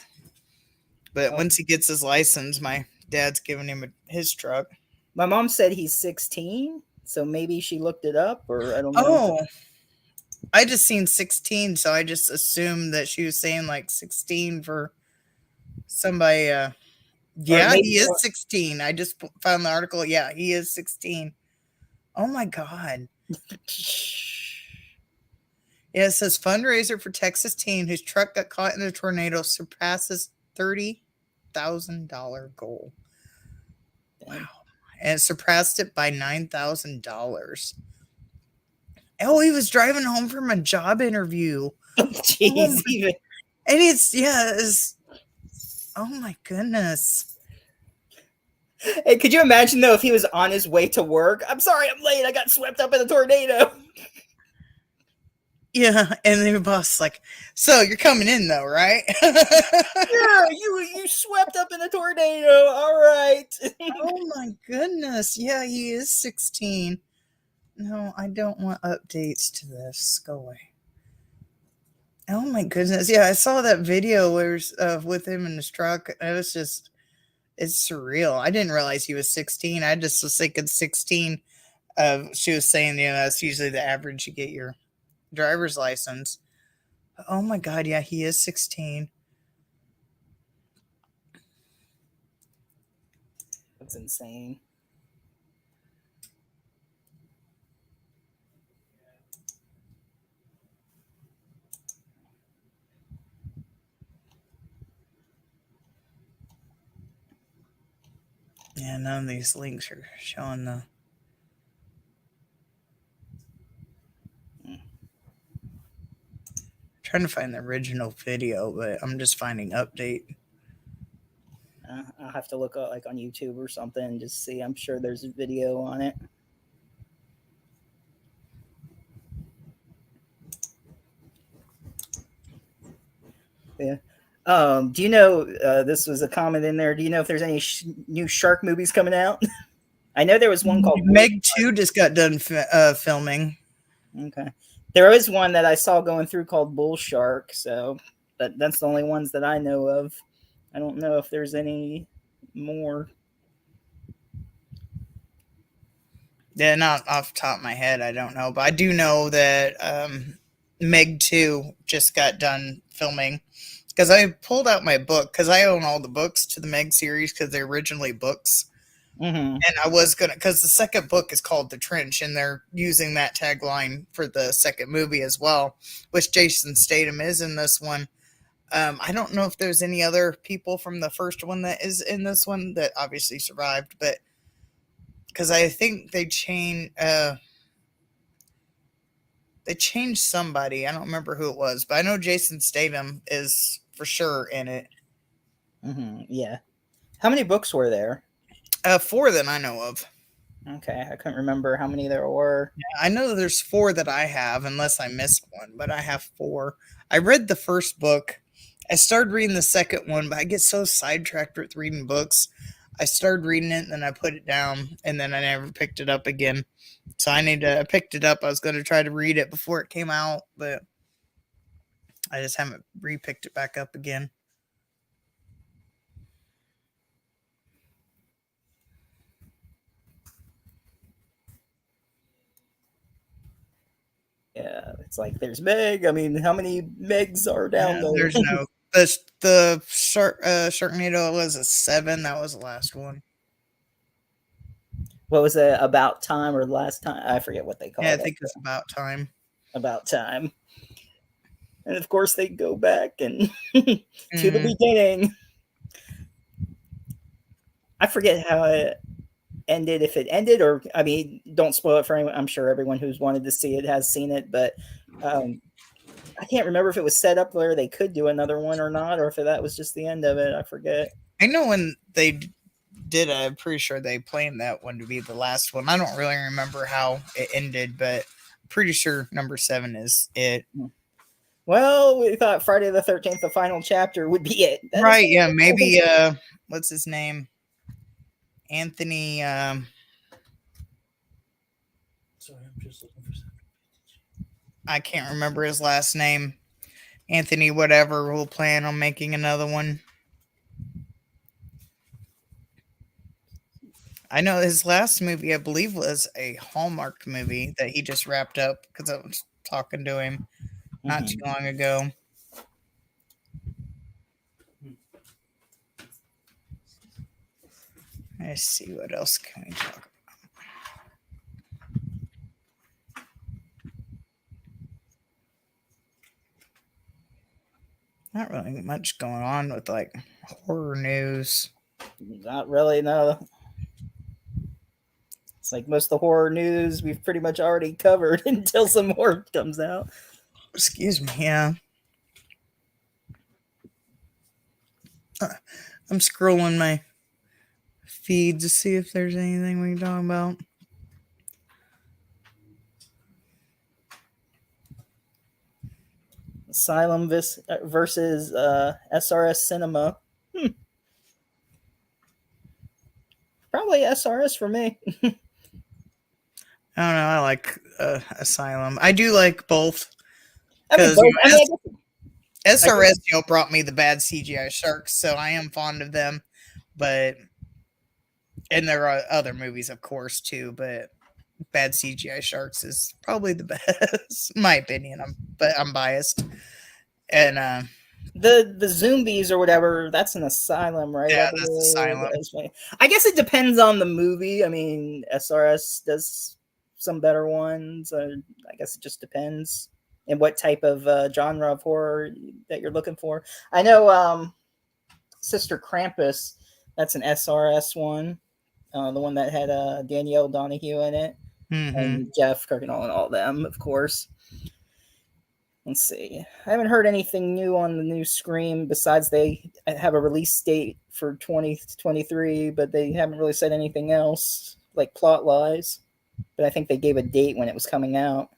But once he gets his license, my dad's giving him his truck. My mom said he's 16, so maybe she looked it up, or I don't know. Oh, I just seen 16, so I just assumed that she was saying like 16 for somebody. Yeah, he is 16. I just found the article. Yeah, he is 16. Oh my God. Yeah, it says fundraiser for Texas teen whose truck got caught in a tornado surpasses $30,000 goal. Wow. And it surpassed it by $9,000. Oh, he was driving home from a job interview. Jeez. And it's oh my goodness. Hey, could you imagine though if he was on his way to work? I'm sorry, I'm late. I got swept up in a tornado. Yeah, and then the boss is like, so you're coming in though, right? Yeah, you swept up in a tornado. All right. Oh my goodness. Yeah, he is 16. No, I don't want updates to this. Go away. Oh my goodness. Yeah, I saw that video where with him in his truck. It was just, it's surreal. I didn't realize he was 16. I just was thinking 16. She was saying, that's usually the average you get your driver's license. Oh my God. Yeah, he is 16. That's insane. Yeah, none of these links are showing the. Trying to find the original video, but I'm just finding update. I'll have to look up like on YouTube or something and just see. I'm sure there's a video on it. Yeah. Do you know this was a comment in there? Do you know if there's any new shark movies coming out? I know there was one called Meg 2 just got done filming. Okay. There is one that I saw going through called Bull Shark, so that's the only ones that I know of. I don't know if there's any more. Yeah, not off the top of my head, I don't know, but I do know that Meg 2 just got done filming because I pulled out my book because I own all the books to the Meg series because they're originally books. Mm-hmm. And I was gonna, because the second book is called The Trench, and they're using that tagline for the second movie as well, which Jason Statham is in this one. I don't know if there's any other people from the first one that is in this one that obviously survived, but because I think they changed somebody. I don't remember who it was, but I know Jason Statham is for sure in it. Mm-hmm. Yeah. How many books were there? Four that I know of. Okay, I couldn't remember how many there were. I know there's four that I have, unless I missed one, but I have four. I read the first book. I started reading the second one, but I get so sidetracked with reading books. I started reading it, and then I put it down, and then I never picked it up again. So I picked it up. I was going to try to read it before it came out, but I just haven't re-picked it back up again. Yeah, it's like there's Meg. I mean, how many Megs are down Yeah, there? there's no the Sharknado was a 7. That was the last one. What was it, About Time or Last Time? I forget what they called Yeah, I it. think it's about time. About Time. And of course, they go back and to the Mhm. beginning. I forget how it ended, if it ended, or I mean, don't spoil it for anyone. I'm sure everyone who's wanted to see it has seen it, but um, I can't remember if it was set up where they could do another one or not, or if that was just the end of it. I forget. I know when they did, I'm pretty sure they planned that one to be the last one. I don't really remember how it ended, but I'm pretty sure number 7 is it. Well, we thought Friday the 13th, the final chapter, would be it. That is Right, yeah, maybe what's his name? Anthony Sorry, I'm just looking for something. I can't remember his last name. Anthony whatever will plan on making another one. I know his last movie, I believe, was a Hallmark movie that he just wrapped up because I was talking to him not too long ago. Let's see what else can we talk about. Not really much going on with like horror news. Not really, no. It's like most of the horror news we've pretty much already covered until some more comes out. Excuse me, yeah. I'm scrolling my feed to see if there's anything we can talk about. Asylum versus SRS Cinema. Probably SRS for me. I don't know. I like Asylum. I do like both I mean, because both, I mean, SRS brought me the bad CGI sharks, so I am fond of them. But and there are other movies, of course, too. But bad CGI sharks is probably the best, in my opinion. But I'm biased, and the zombies or whatever, that's an asylum, right? yeah, that's Asylum. I guess it depends on the movie. I mean, SRS does some better ones. I guess it just depends and what type of genre of horror that you're looking for. I know Sister Krampus, that's an SRS one, the one that had Danielle Donahue in it, Mm-hmm. and Jeff Kirkendall and all them, of course. Let's see. I haven't heard anything new on the new Scream besides they have a release date for 2023, but they haven't really said anything else, like plot wise. But I think they gave a date when it was coming out,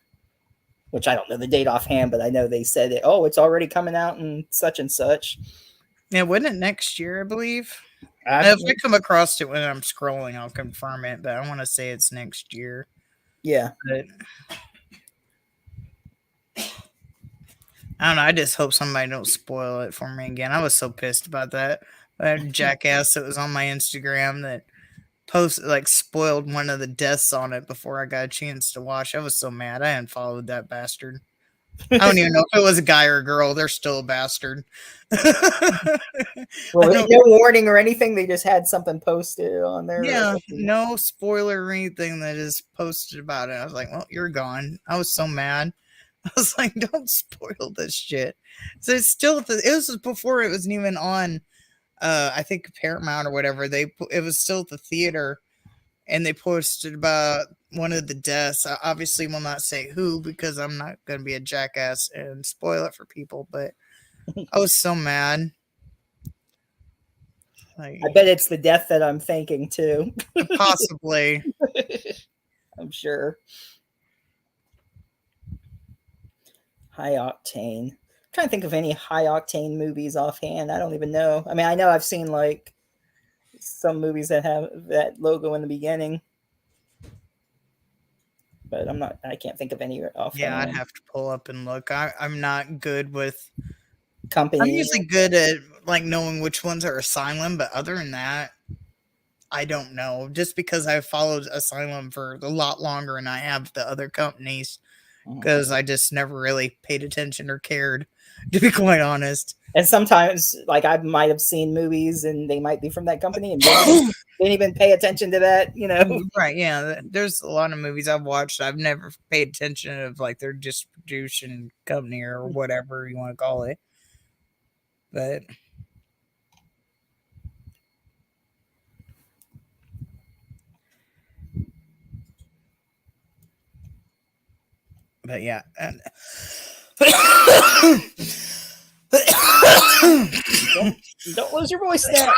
which I don't know the date offhand, but I know they said it. Oh, it's already coming out and such and such. Yeah, wasn't it next year? I believe. I, If I come across it when I'm scrolling, I'll confirm it. But I want to say it's next year. yeah. But I don't know. I just hope somebody don't spoil it for me again. I was so pissed about that. That jackass that was on my Instagram that spoiled one of the deaths on it before I got a chance to watch. I was so mad. I unfollowed that bastard. I don't even know if it was a guy or a girl. They're still a bastard. Well, I no warning or anything. They just had something posted on there. Yeah, no spoiler or anything that is posted about it. I was like, well, you're gone. I was so mad. I was like, don't spoil this shit. So it's still, it was before it wasn't even on, I think Paramount or whatever. It was still at the theater, and they posted about one of the deaths. I obviously will not say who because I'm not going to be a jackass and spoil it for people, but I was so mad. Like, I bet it's the death that I'm thinking too. possibly. I'm sure. High octane. I'm trying to think of any high octane movies offhand. I don't even know. I mean, I know I've seen like some movies that have that logo in the beginning, but I can't think of any offhand. Yeah, I'd have to pull up and look. I'm not good with company. I'm usually good at like knowing which ones are Asylum, but other than that, I don't know. Just because I've followed Asylum for a lot longer than I have the other companies, because I just never really paid attention or cared, to be quite honest. And sometimes, like, I might have seen movies and they might be from that company and didn't even pay attention to that, you know? Right, yeah. There's a lot of movies I've watched. I've never paid attention of like their distribution company or whatever you want to call it. But yeah. And don't lose your voice now.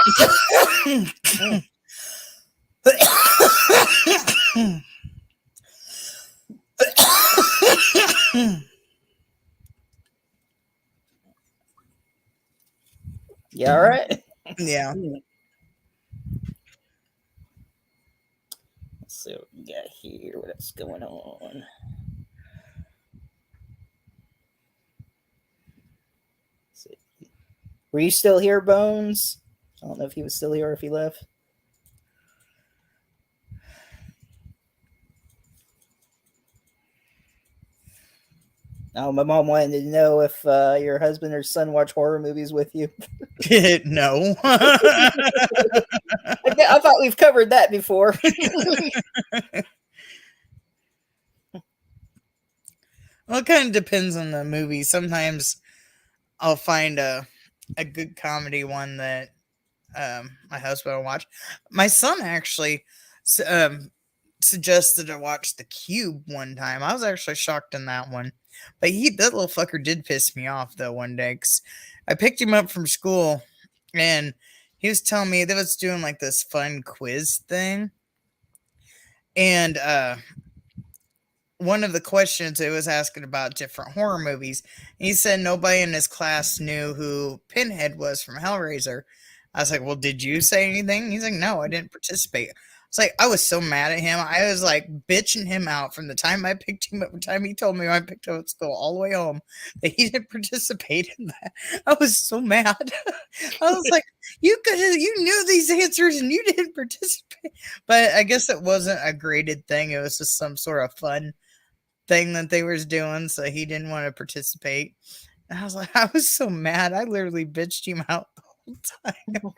Yeah, all right. Yeah. Let's see what we got here. What else going on? Let's see. Were you still here, Bones? I don't know if he was still here or if he left. Oh, my mom wanted to know if your husband or son watch horror movies with you. No. I thought we've covered that before. Well, it kind of depends on the movie. Sometimes I'll find a good comedy one that my husband will watch. My son actually suggested I watch The Cube one time. I was actually shocked in that one. But that little fucker did piss me off, though, one day. 'Cause I picked him up from school, and he was telling me they was doing, like, this fun quiz thing. And one of the questions it was asking about different horror movies. He said nobody in his class knew who Pinhead was from Hellraiser. I was like, well, did you say anything? He's like, no, I didn't participate. It's like, I was so mad at him. I was like bitching him out from the time I picked him up, the time he told me I picked him up at school all the way home that he didn't participate in that. I was so mad. I was like, you knew these answers and you didn't participate. But I guess it wasn't a graded thing. It was just some sort of fun thing that they was doing, so he didn't want to participate. And I was like, I was so mad. I literally bitched him out the whole time.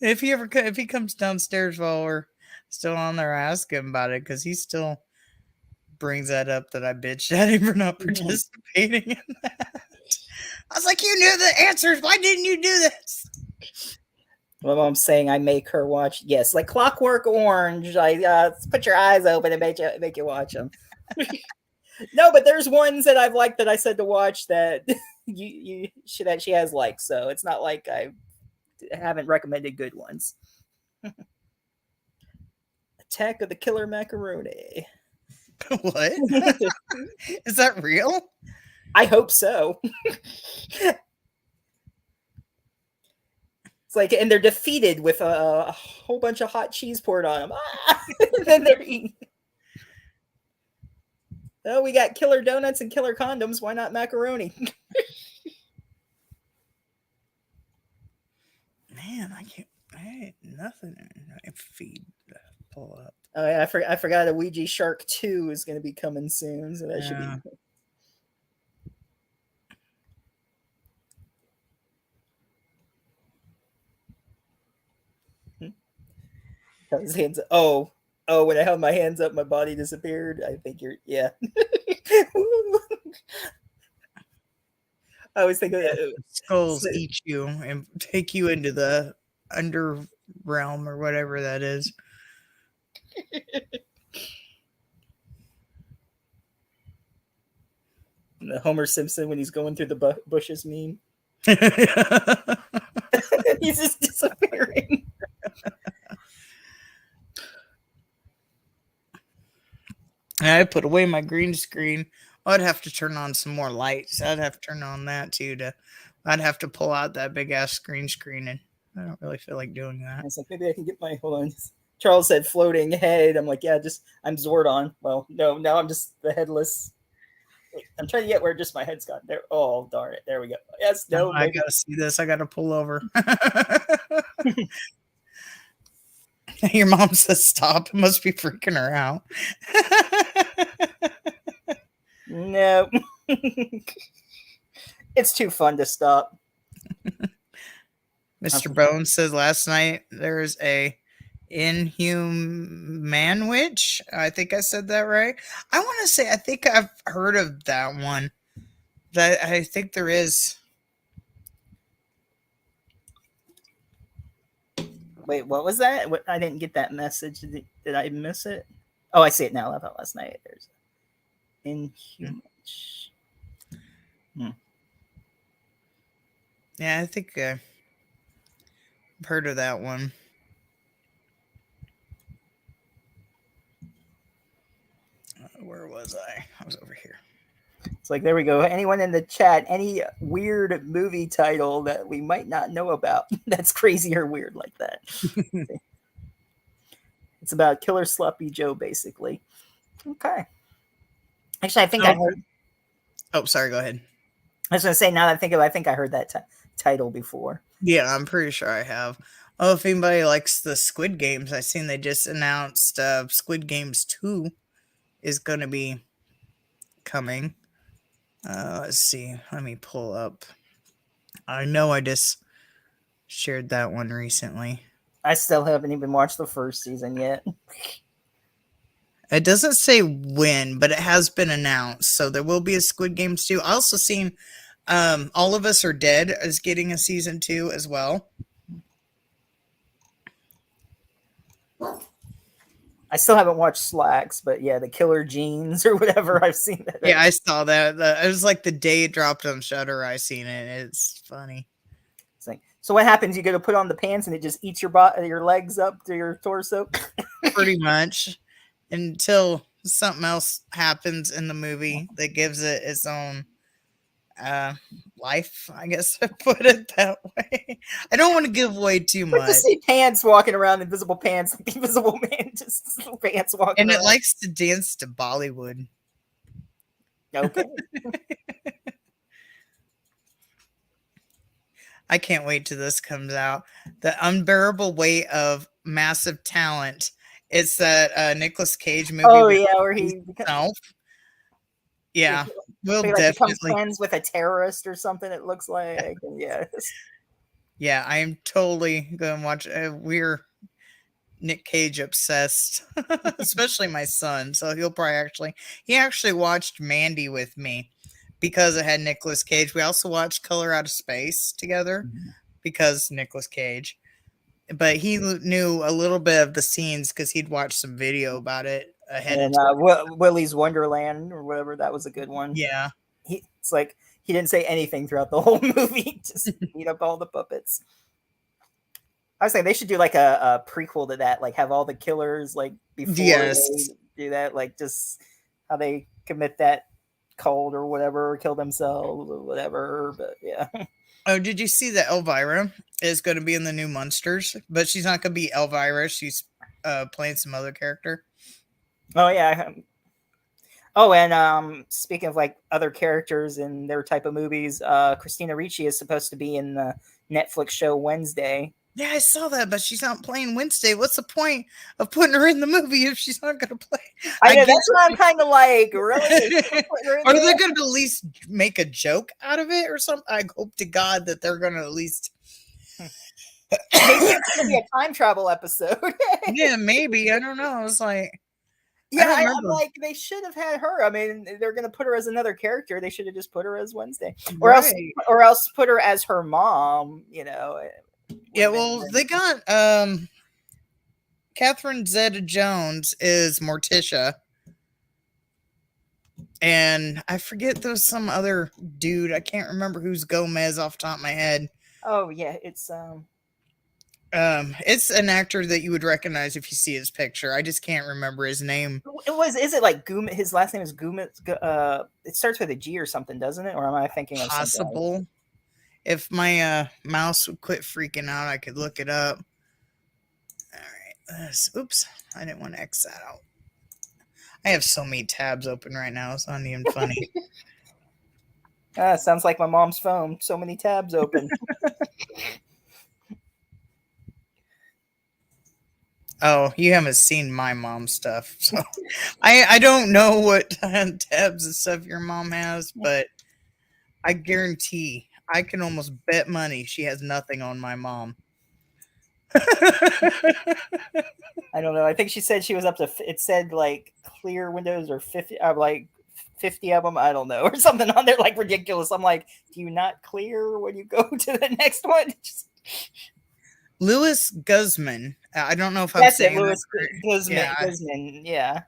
If he comes downstairs while we're still on there, ask him about it, because he still brings that up that I bitched at him for not participating in that. I was like, you knew the answers. Why didn't you do this? My mom's saying I make her watch. Yes, like Clockwork Orange. I put your eyes open and make you watch them. No, but there's ones that I've liked that I said to watch that that she has liked. So it's not like I haven't recommended good ones. Attack of the Killer Macaroni. What? Is that real? I hope so. It's like, and they're defeated with a whole bunch of hot cheese poured on them. And then they're eating. Oh, we got killer donuts and killer condoms. Why not macaroni? Man, I can't. I ain't nothing in my feed to pull up. Oh yeah, I forgot a Ouija Shark 2 is going to be coming soon, so that should be. Yeah. Held his hands up. Oh, when I held my hands up, my body disappeared. I think you're, yeah. I always think of it. Skulls eat you and take you into the under realm or whatever that is. The Homer Simpson when he's going through the bushes meme. He's just disappearing. I put away my green screen. I'd have to turn on some more lights. I'd have to turn on that too. I'd have to pull out that big ass screen, and I don't really feel like doing that. I was like, maybe I can get my hold on. Charles said floating head. I'm like, yeah, just I'm Zordon. Well, no, now I'm just the headless. I'm trying to get where just my head's gone. There. Oh, darn it. There we go. Yes, no. I gotta see this. I gotta pull over. Your mom says stop. It must be freaking her out. No. It's too fun to stop. Mr. Bones says last night there's a Inhuman Witch. I think I said that right. I want to say I think I've heard of that one. That I think there is. Wait, what was that? I didn't get that message. Did I miss it? Oh, I see it now. I thought last night. There's Inhuman. Yeah, I think I've heard of that one. Where was I? I was over here. It's like, there we go. Anyone in the chat, any weird movie title that we might not know about that's crazy or weird like that? It's about Killer Sloppy Joe, basically. Okay. Actually, I think I heard. Oh, sorry. Go ahead. I was going to say, now that I think of it, I think I heard that title before. Yeah, I'm pretty sure I have. Oh, if anybody likes the Squid Games, I seen they just announced Squid Games 2 is going to be coming. Let's see. Let me pull up. I know I just shared that one recently. I still haven't even watched the first season yet. It doesn't say when, but it has been announced. So there will be a Squid Games 2. I also seen All of Us Are Dead is getting a season 2 as well. I still haven't watched Slacks, but yeah, the Killer Jeans or whatever, I've seen that. Yeah, I saw that. It was like the day it dropped on Shudder. I seen it. It's funny. It's like, so what happens? You go to put on the pants and it just eats your your legs up to your torso. Pretty much until something else happens in the movie that gives it its own life, I guess I put it that way. I don't want to give away too much. Just see pants walking around, invisible pants, like the Invisible Man, just pants walking and around. it likes to dance to Bollywood. Okay. I can't wait till this comes out. The Unbearable Weight of Massive Talent. It's that Nicolas Cage movie. Oh yeah, where he himself. Yeah, we'll like definitely becomes friends with a terrorist or something. It looks like, yeah. I am totally gonna watch. We're Nick Cage obsessed, especially my son. So he'll probably he actually watched Mandy with me because it had Nicolas Cage. We also watched Color Out of Space together because Nicolas Cage. But he knew a little bit of the scenes because he'd watched some video about it ahead. And Willy's Wonderland or whatever, that was a good one. Yeah, it's like he didn't say anything throughout the whole movie. Just beat up all the puppets. I was saying they should do like a prequel to that, like have all the killers like before they do that, like just how they commit that cult or whatever, or kill themselves or whatever. But yeah. Oh, did you see that Elvira is going to be in the new Munsters? But she's not going to be Elvira. She's playing some other character. Oh yeah. Oh, and speaking of like other characters in their type of movies, Christina Ricci is supposed to be in the Netflix show Wednesday. Yeah, I saw that, but she's not playing Wednesday. What's the point of putting her in the movie if she's not going to play? I know, that's what I'm kind of like, really? Are they going to at least make a joke out of it or something? I hope to God that they're going to at least. Maybe it's going to be a time travel episode. Yeah, maybe. I don't know. It's like. Yeah, I'm like, they should have had her. I mean, they're going to put her as another character. They should have just put her as Wednesday, or else put her as her mom. You know. Yeah, well, they got Catherine Zeta-Jones is Morticia, and I forget there's some other dude. I can't remember who's Gomez off the top of my head. Oh yeah, it's an actor that you would recognize if you see his picture. I just can't remember his name. Is it like Goom? His last name is Goom. It starts with a G or something, doesn't it? Or am I thinking of possible? Something? If my mouse would quit freaking out, I could look it up. All right. Oops, I didn't want to X that out. I have so many tabs open right now. It's not even funny. Sounds like my mom's phone. So many tabs open. Oh, you haven't seen my mom's stuff, so I don't know what tabs and stuff your mom has, but I guarantee, I can almost bet money she has nothing on my mom. I don't know. I think she said she was up to. It said like clear windows or 50, like 50 of them. I don't know, or something on there like ridiculous. I'm like, do you not clear when you go to the next one? Louis Guzman. I don't know if I'm saying Louis that right. Guzman. Yeah.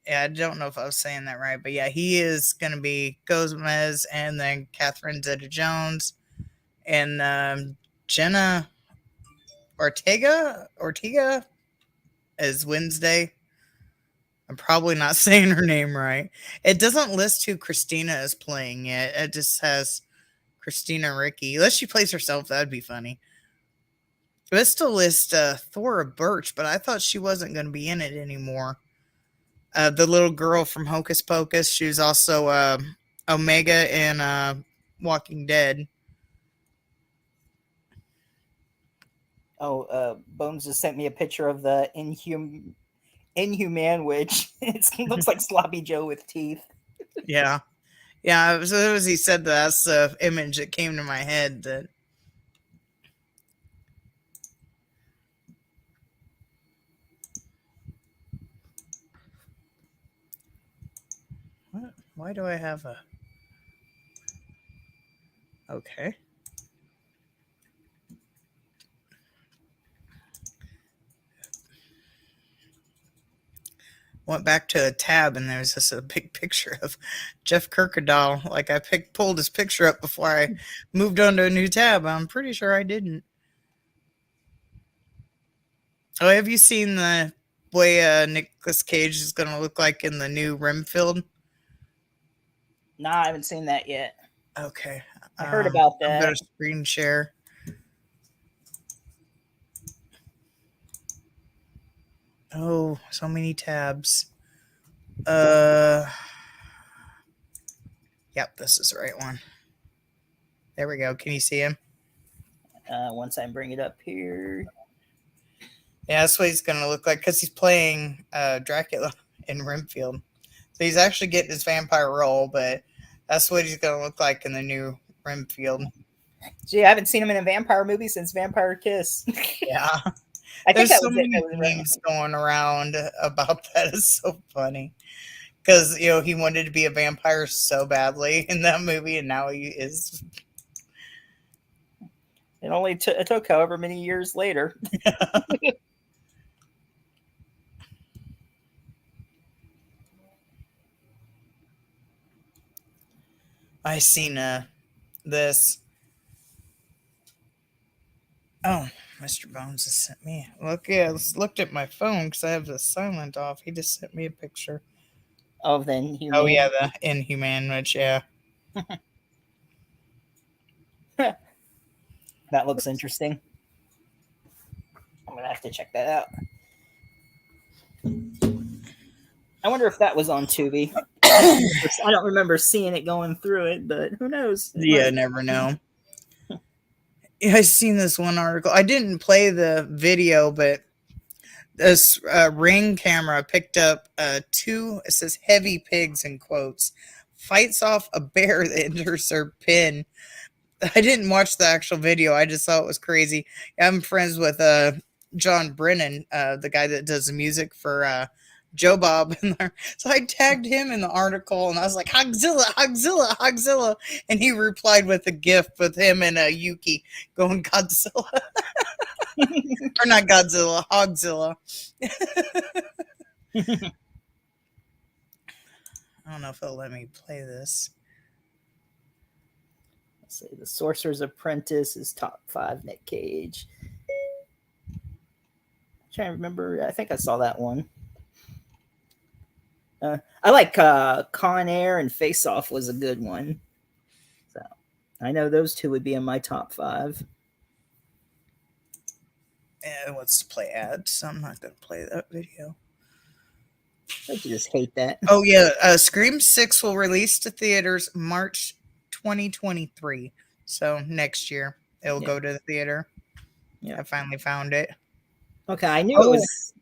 Yeah, I don't know if I was saying that right, but yeah, he is going to be Gomez, and then Catherine Zeta-Jones, and Jenna Ortega is Wednesday. I'm probably not saying her name right. It doesn't list who Christina is playing yet. It just has Christina Ricci. Unless she plays herself, that'd be funny. It still lists Thora Birch, but I thought she wasn't going to be in it anymore. The little girl from Hocus Pocus, she was also Omega in Walking Dead. Oh, Bones just sent me a picture of the Inhuman Witch. It looks like Sloppy Joe with teeth. Yeah. Yeah, as soon as he said that, that's the image that came to my head. That what? Why do I have a... Okay. Went back to a tab, and there's just a big picture of Jeff Kirkendall. Like I pulled his picture up before I moved on to a new tab. I'm pretty sure I didn't. Oh, have you seen the way Nicolas Cage is going to look like in the new Renfield? Nah, I haven't seen that yet. Okay. I heard about that. I'm going to screen share. Oh, so many tabs. Yep, this is the right one. There we go. Can you see him? Once I bring it up here. Yeah, that's what he's going to look like because he's playing Dracula in Renfield. So he's actually getting his vampire role, but that's what he's going to look like in the new Renfield. Gee, I haven't seen him in a vampire movie since Vampire Kiss. Yeah. I think there's so many memes going around about that. It's so funny. Because, he wanted to be a vampire so badly in that movie, and now he is. It only took however many years later. I seen this. Oh, Mr. Bones has sent me. Look, yeah, I looked at my phone because I have the silent off. He just sent me a picture. Of the Inhuman. Oh, yeah, the Inhuman, which, yeah. That looks interesting. I'm going to have to check that out. I wonder if that was on Tubi. I don't remember seeing it going through it, but who knows? Yeah, never know. I seen this one article. I didn't play the video, but this Ring camera picked up two, it says heavy pigs in quotes, fights off a bear that enters their pen. I didn't watch the actual video. I just thought it was crazy. I'm friends with John Brennan, the guy that does the music for Joe Bob in there. So I tagged him in the article and I was like, Hogzilla, Hogzilla, Hogzilla. And he replied with a gif with him and Yuki going Godzilla. Or not Godzilla, Hogzilla. I don't know if it'll let me play this. Let's see. The Sorcerer's Apprentice is top 5 Nick Cage. I'm trying to remember. I think I saw that one. I like Con Air and Face Off was a good one. So I know those two would be in my top 5. It wants to play ads, so I'm not going to play that video. I just hate that. Oh, yeah. Scream 6 will release to theaters March 2023. So next year, it'll go to the theater. Yeah. I finally found it. Okay, I knew it was...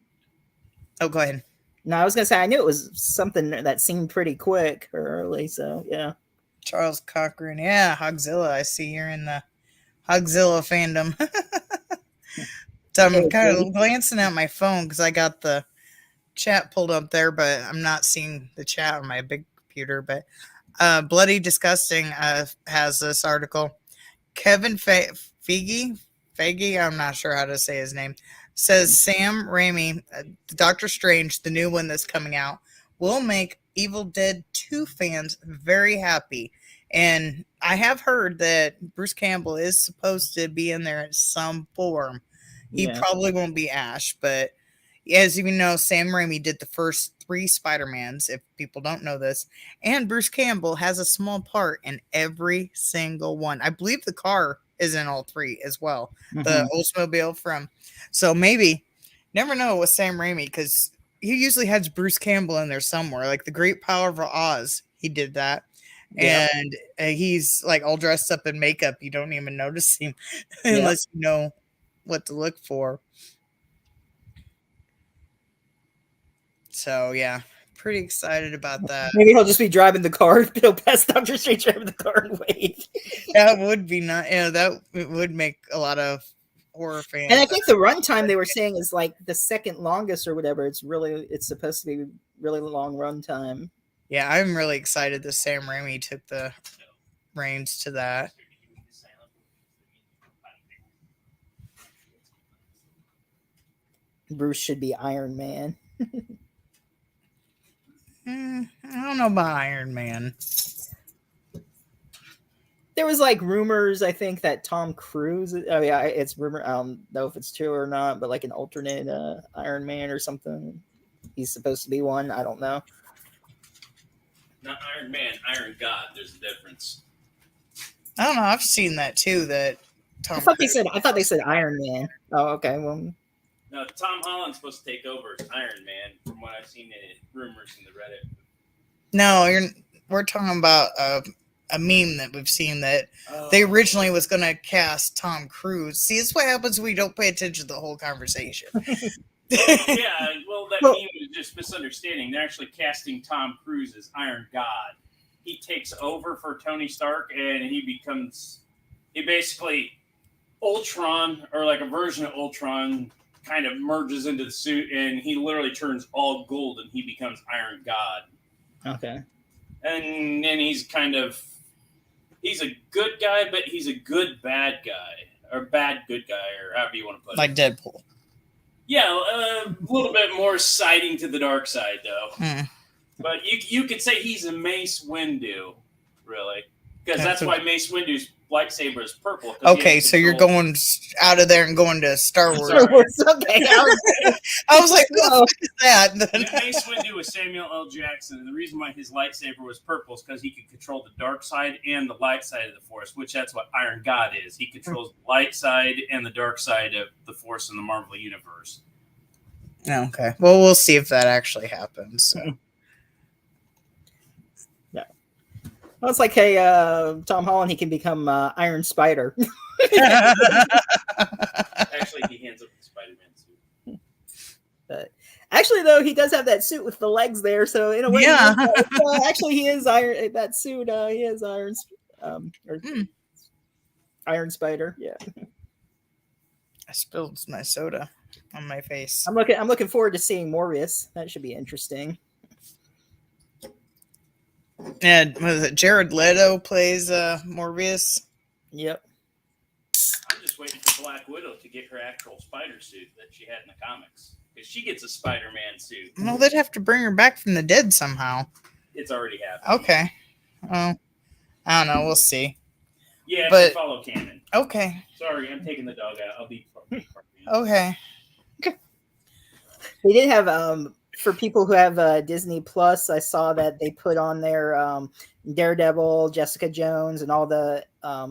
Oh, go ahead. No, I was going to say, I knew it was something that seemed pretty quick or early, so yeah. Charles Cochran. Yeah, Hogzilla. I see you're in the Hogzilla fandom. So I'm kind of glancing at my phone because I got the chat pulled up there, but I'm not seeing the chat on my big computer. But Bloody Disgusting has this article. Kevin Feige, I'm not sure how to say his name, says Sam Raimi, Doctor Strange, the new one that's coming out, will make Evil Dead 2 fans very happy. And I have heard that Bruce Campbell is supposed to be in there in some form. He probably won't be Ash, but as you know, Sam Raimi did the first 3 Spider-Mans, if people don't know this. And Bruce Campbell has a small part in every single one. I believe the car is in all 3 as well. Mm-hmm. The Oldsmobile from... So maybe, never know with Sam Raimi, because he usually has Bruce Campbell in there somewhere. Like The Great Power of Oz, he did that. Yeah. And he's like all dressed up in makeup. You don't even notice him unless you know what to look for. So yeah, pretty excited about that. Maybe he'll just be driving the car. He'll pass Doctor Strange driving the car and wave. That would be nice. Yeah, that would make a lot of horror fans. And I think the runtime they were saying is like the second longest or whatever. It's supposed to be really long runtime. Yeah, I'm really excited that Sam Raimi took the reins to that. Bruce should be Iron Man. I don't know about Iron Man. There was like rumors, I think, that Tom Cruise. Oh yeah, it's rumor. I don't know if it's true or not, but like an alternate Iron Man or something. He's supposed to be one. I don't know. Not Iron Man, Iron God. There's a difference. I don't know. I've seen that too. That Tom. I thought they said Iron Man. Oh, okay. Well. No, Tom Holland's supposed to take over as Iron Man, from what I've seen in rumors in the Reddit. No, we're talking about a meme that we've seen that they originally was going to cast Tom Cruise. See, it's what happens when we don't pay attention to the whole conversation. Yeah, well, that meme was just misunderstanding. They're actually casting Tom Cruise as Iron God. He takes over for Tony Stark, and he basically Ultron, or like a version of Ultron, kind of merges into the suit, and he literally turns all gold, and he becomes Iron God. Okay. And then he's a good guy, but he's a good bad guy, or bad good guy, or however you want to put it. Like Deadpool. Yeah, a little bit more siding to the dark side, though. But you could say he's a Mace Windu, really, because that's why Mace Windu's lightsaber is purple. Okay, so you're going out of there and going to Star Wars. Okay. I was like, what the fuck is that? Mace Windu was Samuel L. Jackson, and the reason why his lightsaber was purple is because he could control the dark side and the light side of the Force, which that's what Iron God is. He controls the light side and the dark side of the Force in the Marvel Universe. Okay. Well, we'll see if that actually happens. So. Yeah. Well, it's like, hey, Tom Holland, he can become Iron Spider. Actually, he hands up the Spider-Man suit. But actually, though, he does have that suit with the legs there, so in a way, Yeah. actually, he is Iron. That suit, he is Iron, or Iron Spider. Yeah, I spilled my soda on my face. I'm looking forward to seeing Morbius. That should be interesting. And was it Jared Leto plays Morbius? Yep. I'm just waiting for Black Widow to get her actual spider suit that she had in the comics. Because she gets a Spider-Man suit. Well, they'd have to bring her back from the dead somehow. It's already happened. Okay. Oh, I don't know. We'll see. Yeah, But- to follow canon. Okay. Sorry, I'm taking the dog out. I'll be Okay. They did have for people who have Disney Plus. I saw that they put on their Daredevil, Jessica Jones, and all the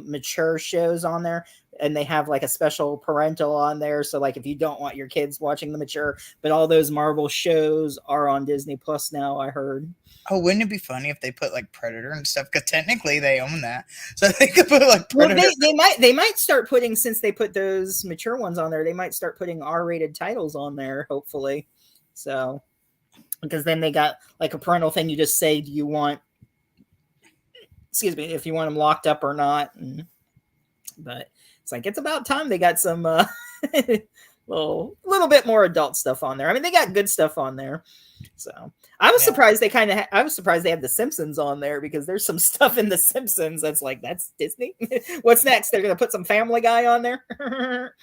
mature shows on there, and they have like a special parental on there. So like if you don't want your kids watching the mature, but all those Marvel shows are on Disney Plus now. I heard. Oh, wouldn't it be funny if they put like Predator and stuff? Because technically they own that, so they could put like Well, Predator. they might start putting, since they put those mature ones on there, they might start putting R-rated titles on there. Hopefully, so because then they got like a parental thing. You just say, do you want, excuse me, if you want them locked up or not. But it's like, it's about time they got some little bit more adult stuff on there. I mean, they got good stuff on there. So I was surprised they I was surprised they had the Simpsons on there, because there's some stuff in the Simpsons that's like, that's Disney. What's next? They're gonna put some Family Guy on there.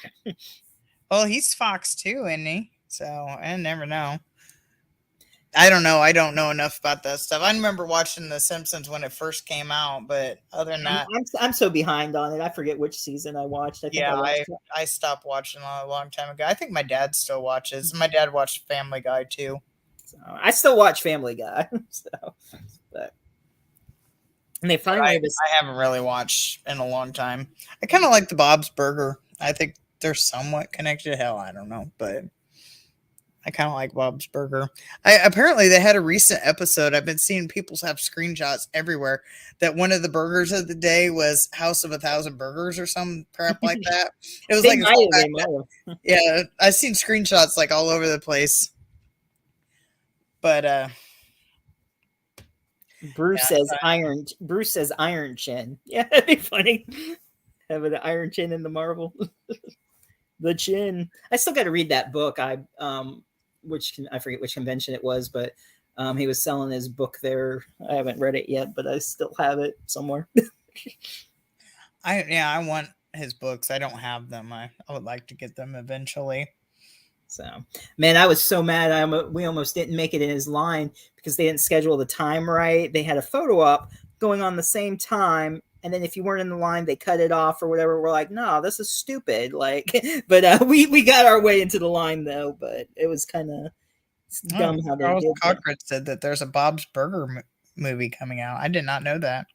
Well, he's Fox too, isn't he? So I never know. I don't know. I don't know enough about that stuff. I remember watching The Simpsons when it first came out, but other than that, I'm so behind on it. I forget which season I watched. I think I stopped watching a long time ago. I think my dad still watches. My dad watched Family Guy too. So I still watch Family Guy. So, but and they finally I haven't really watched in a long time. I kind of like the Bob's Burger. I think they're somewhat connected. Hell, I don't know, but I kind of like Bob's Burger. Apparently they had a recent episode. I've been seeing people have screenshots everywhere that one of the burgers of the day was House of 1,000 Burgers or some crap like that. It was they like might. yeah, I've seen screenshots like all over the place. But Bruce says Iron Chin. Yeah, that'd be funny. Having the Iron Chin in the Marvel. The chin. I still got to read that book. I forget which convention it was, but he was selling his book there. I haven't read it yet, but I still have it somewhere. I want his books. I don't have them. I would like to get them eventually. So, man, I was so mad. We almost didn't make it in his line because they didn't schedule the time right. They had a photo op going on the same time, and then if you weren't in the line, they cut it off or whatever. We're like, no, this is stupid. Like, but we got our way into the line though. But it was kind of dumb how they did. Cochran said that there's a Bob's Burger movie coming out. I did not know that.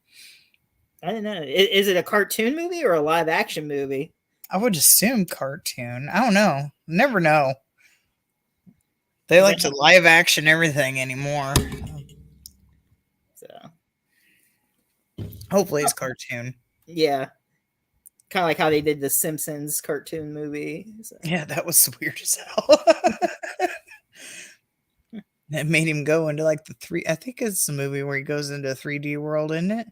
I don't know. Is it a cartoon movie or a live action movie? I would assume cartoon. I don't know. Never know. They like to live action everything anymore. So hopefully it's cartoon. Yeah. Kind of like how they did the Simpsons cartoon movie. So. Yeah, that was weird as hell. That made him go into like I think it's the movie where he goes into a 3D world, isn't it?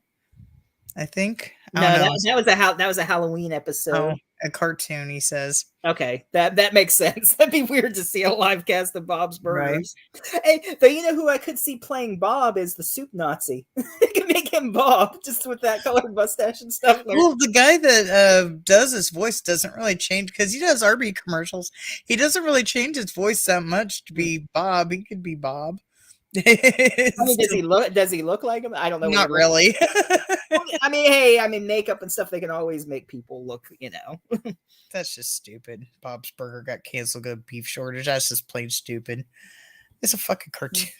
I think. No, that was a Halloween episode. Oh, a cartoon, he says. Okay, that makes sense. That'd be weird to see a live cast of Bob's Burgers. Right. Hey, but you know who I could see playing Bob is the Soup Nazi. You can make him Bob just with that colored mustache and stuff. Well, the guy that does his voice doesn't really change because he does RB commercials. He doesn't really change his voice that much to be Bob. He could be Bob. I mean, does he look like him? I don't know. Not really. I mean, makeup and stuff, they can always make people look, That's just stupid. Bob's Burger got canceled because of beef shortage. That's just plain stupid. It's a fucking cartoon.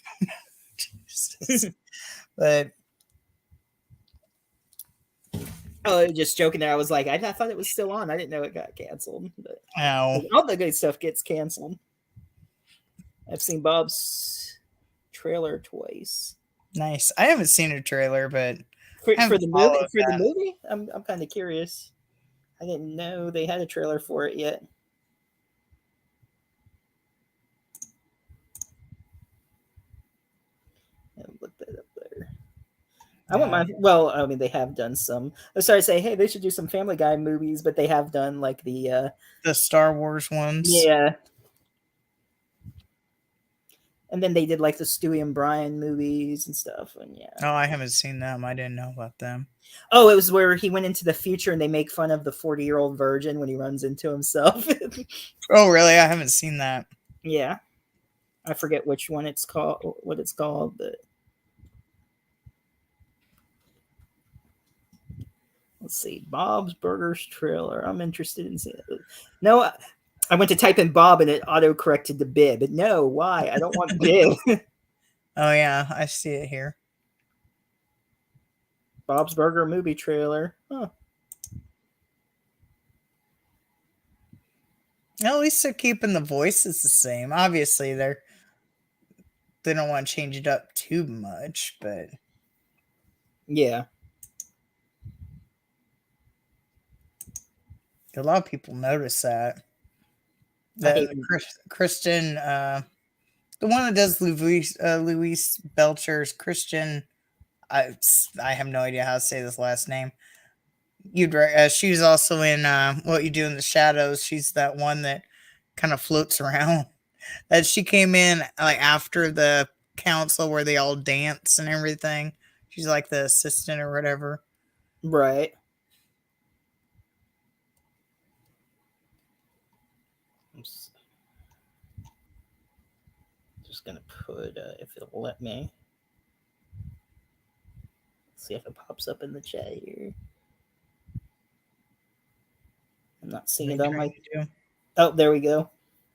But just joking there. I was like, I thought it was still on. I didn't know it got canceled. But all the good stuff gets canceled. I've seen Bob's trailer twice. Nice. I haven't seen a trailer, but for the movie, I'm kind of curious. I didn't know they had a trailer for it yet. Look that up there. I wouldn't mind. Well, I mean, they have done some. I was sorry to say, hey, they should do some Family Guy movies, but they have done like the Star Wars ones. yeah. And then they did like the Stewie and Brian movies and stuff. And yeah. Oh, I haven't seen them. I didn't know about them. Oh, it was where he went into the future and they make fun of the 40-year-old virgin when he runs into himself. Oh, really? I haven't seen that. Yeah. I forget which one it's called, what it's called, but let's see. Bob's Burgers trailer. I'm interested in seeing it. No, I went to type in Bob and it auto corrected to Bib. But no, why? I don't want Bib. Oh, yeah. I see it here. Bob's Burger movie trailer. Huh. At least they're keeping the voices the same. Obviously, they don't want to change it up too much, but yeah, a lot of people notice that. Kristen, the one that does Louise Belcher's Christian. I have no idea how to say this last name. She's also in What You Do in the Shadows. She's that one that kind of floats around. That she came in like after the council where they all dance and everything. She's like the assistant or whatever. Right. I'm just gonna put if it'll let me. See if it pops up in the chat here. I'm not seeing it on my. Oh, there we go.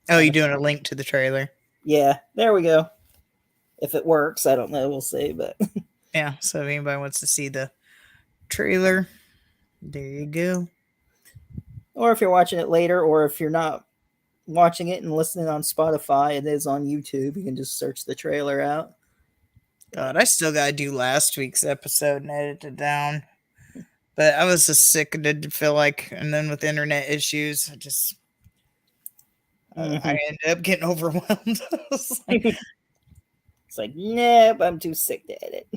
Oh, you're doing a link to the trailer. Yeah, there we go. If it works, I don't know. We'll see, but yeah. So if anybody wants to see the trailer, there you go. Or if you're watching it later, or if you're not watching it and listening on Spotify, it is on YouTube. You can just search the trailer out. God, I still gotta do last week's episode and edit it down. But I was just sick and didn't feel like, and then with internet issues, I ended up getting overwhelmed. It's like, nope, I'm too sick to edit.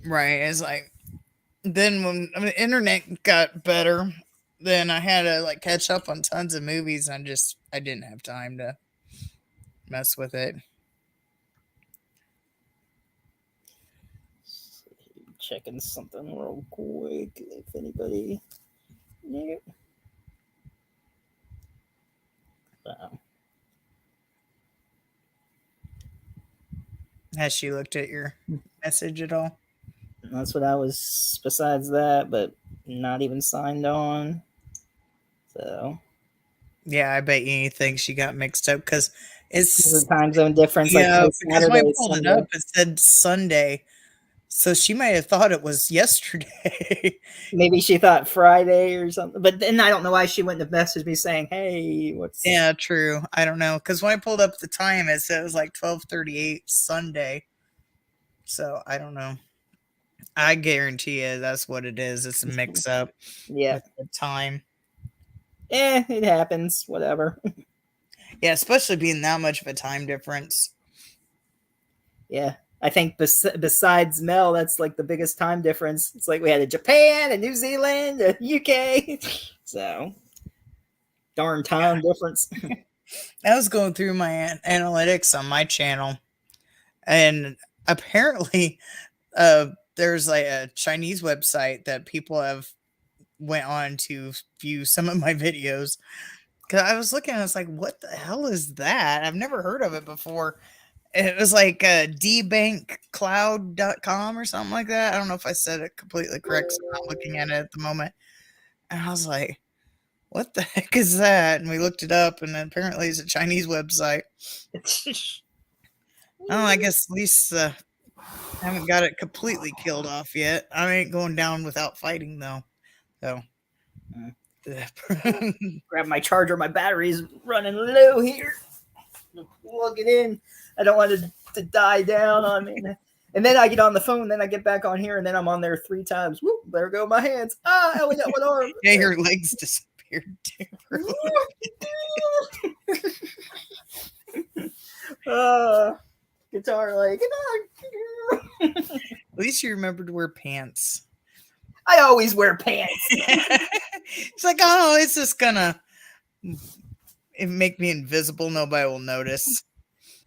Right. It's like, then when the internet got better, then I had to like catch up on tons of movies. And I didn't have time to mess with it. Checking something real quick. If anybody. Nope. Has she looked at your message at all? That's what I was, besides that, but not even signed on. So. Yeah, I bet you think she got mixed up because it's the time zone difference. Yeah, like because when I pulled it up, it said Sunday. So she might have thought it was yesterday. Maybe she thought Friday or something. But then I don't know why she wouldn't have messaged me saying, hey, what's... Yeah, true. I don't know. Because when I pulled up the time, it said it was like 12:38 Sunday. So I don't know. I guarantee you that's what it is. It's a mix-up. Yeah. With the time. It happens. Whatever. Yeah, especially being that much of a time difference. Yeah. I think besides Mel, that's like the biggest time difference. It's like we had a Japan, a New Zealand, a UK. So, darn time difference. I was going through my analytics on my channel, and apparently there's like a Chinese website that people have went on to view some of my videos. Because I was looking, I was like, what the hell is that? I've never heard of it before. It was like dbankcloud.com or something like that. I don't know if I said it completely correct. So I'm not looking at it at the moment. And I was like, what the heck is that? And we looked it up, and apparently it's a Chinese website. I guess at least I haven't got it completely killed off yet. I ain't going down without fighting, though. So. Grab my charger. My battery's running low here. Plug it in. I don't want it to die down on me. And then I get on the phone, then I get back on here, and then I'm on there 3 times. Whoop, there go my hands. I only got one arm. Yeah, your legs disappear. You're super. Guitar like. At least you remembered to wear pants. I always wear pants. It's like, oh, it's just gonna make me invisible. Nobody will notice.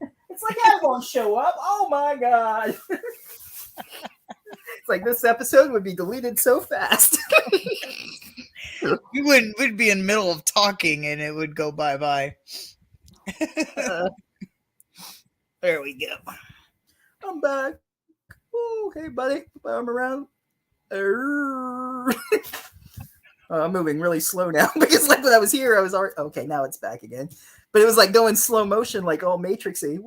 It's like I won't show up. Oh my god. It's like this episode would be deleted so fast. We'd be in the middle of talking and it would go bye. There we go. I'm back. Oh, hey buddy. I'm around. I'm moving really slow now because like when I was here, I was already okay. Now it's back again, but it was like going slow motion, like all Matrixy.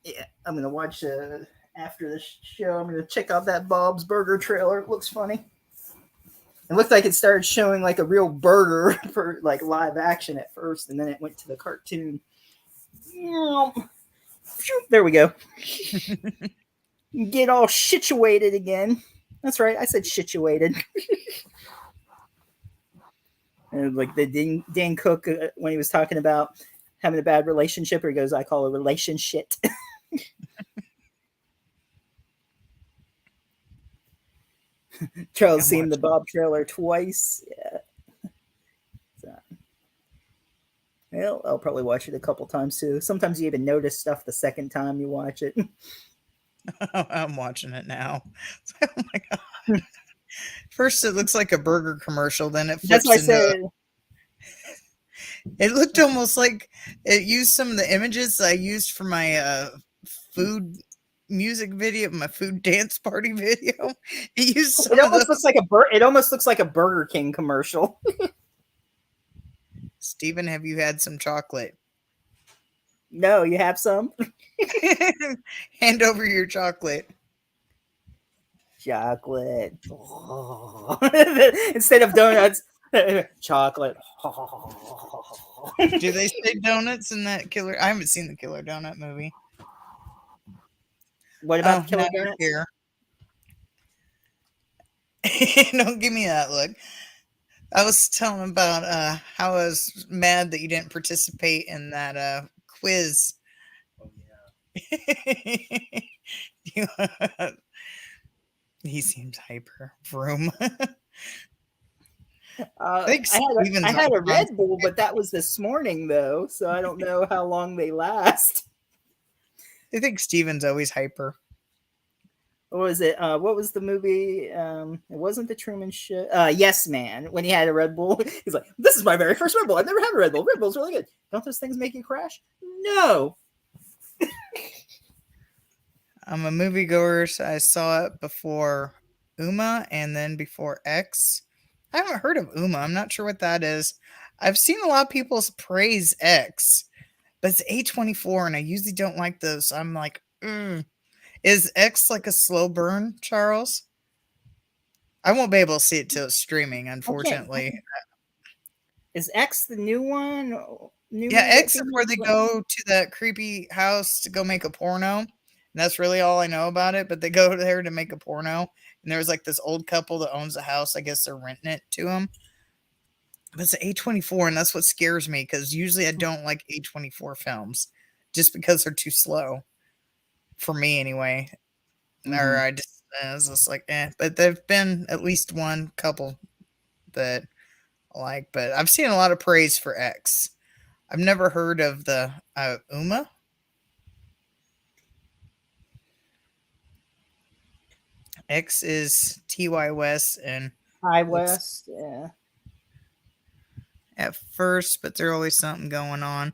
Yeah, I'm gonna watch after the show. I'm gonna check out that Bob's Burger trailer. It looks funny. It looked like it started showing like a real burger for like live action at first, and then it went to the cartoon. There we go. Get all situated again. That's right. I said situated. And like the Dan Cook when he was talking about having a bad relationship, or he goes, "I call a relationship." Charles seen the Bob trailer twice. Yeah. So, well, I'll probably watch it a couple times too. Sometimes you even notice stuff the second time you watch it. I'm watching it now. Oh my god! First, it looks like a burger commercial. Then it flips. That's why I said. It looked almost like it used some of the images I used for my food music video, my food dance party video. It used some it almost looks like it almost looks like a Burger King commercial. Stephen, have you had some chocolate? No, you have some? Hand over your chocolate. Chocolate. Oh. Instead of donuts, chocolate. Do they say donuts in that Killer? I haven't seen the Killer Donut movie. What about Killer Donut? Here. Don't give me that look. I was telling about how I was mad that you didn't participate in that quiz. Oh, yeah. He seems hyper. Vroom. I had a Red Bull, but that was this morning, though, so I don't know how long they last. I think Steven's always hyper. What was it? What was the movie? It wasn't The Truman Show. Yes Man. When he had a Red Bull, he's like, "This is my very first Red Bull. I've never had a Red Bull. Red Bull's really good. Don't those things make you crash?" No. I'm a moviegoer, so I saw it before Uma and then before X. I haven't heard of Uma. I'm not sure what that is. I've seen a lot of people praise X, but it's A24, and I usually don't like those. So I'm like, Is X like a slow burn, Charles? I won't be able to see it till it's streaming, unfortunately. Okay. Is X the new one? X is where they go to that creepy house to go make a porno. And that's really all I know about it. But they go there to make a porno. And there's like this old couple that owns the house. I guess they're renting it to them. But it's A24, and that's what scares me, because usually I don't like A24 films just because they're too slow. For me, anyway. Or I was just like, But there've been at least one couple that I like. But I've seen a lot of praise for X. I've never heard of the Uma. X is T.Y. West and Hi West, yeah. At first, but there's always something going on.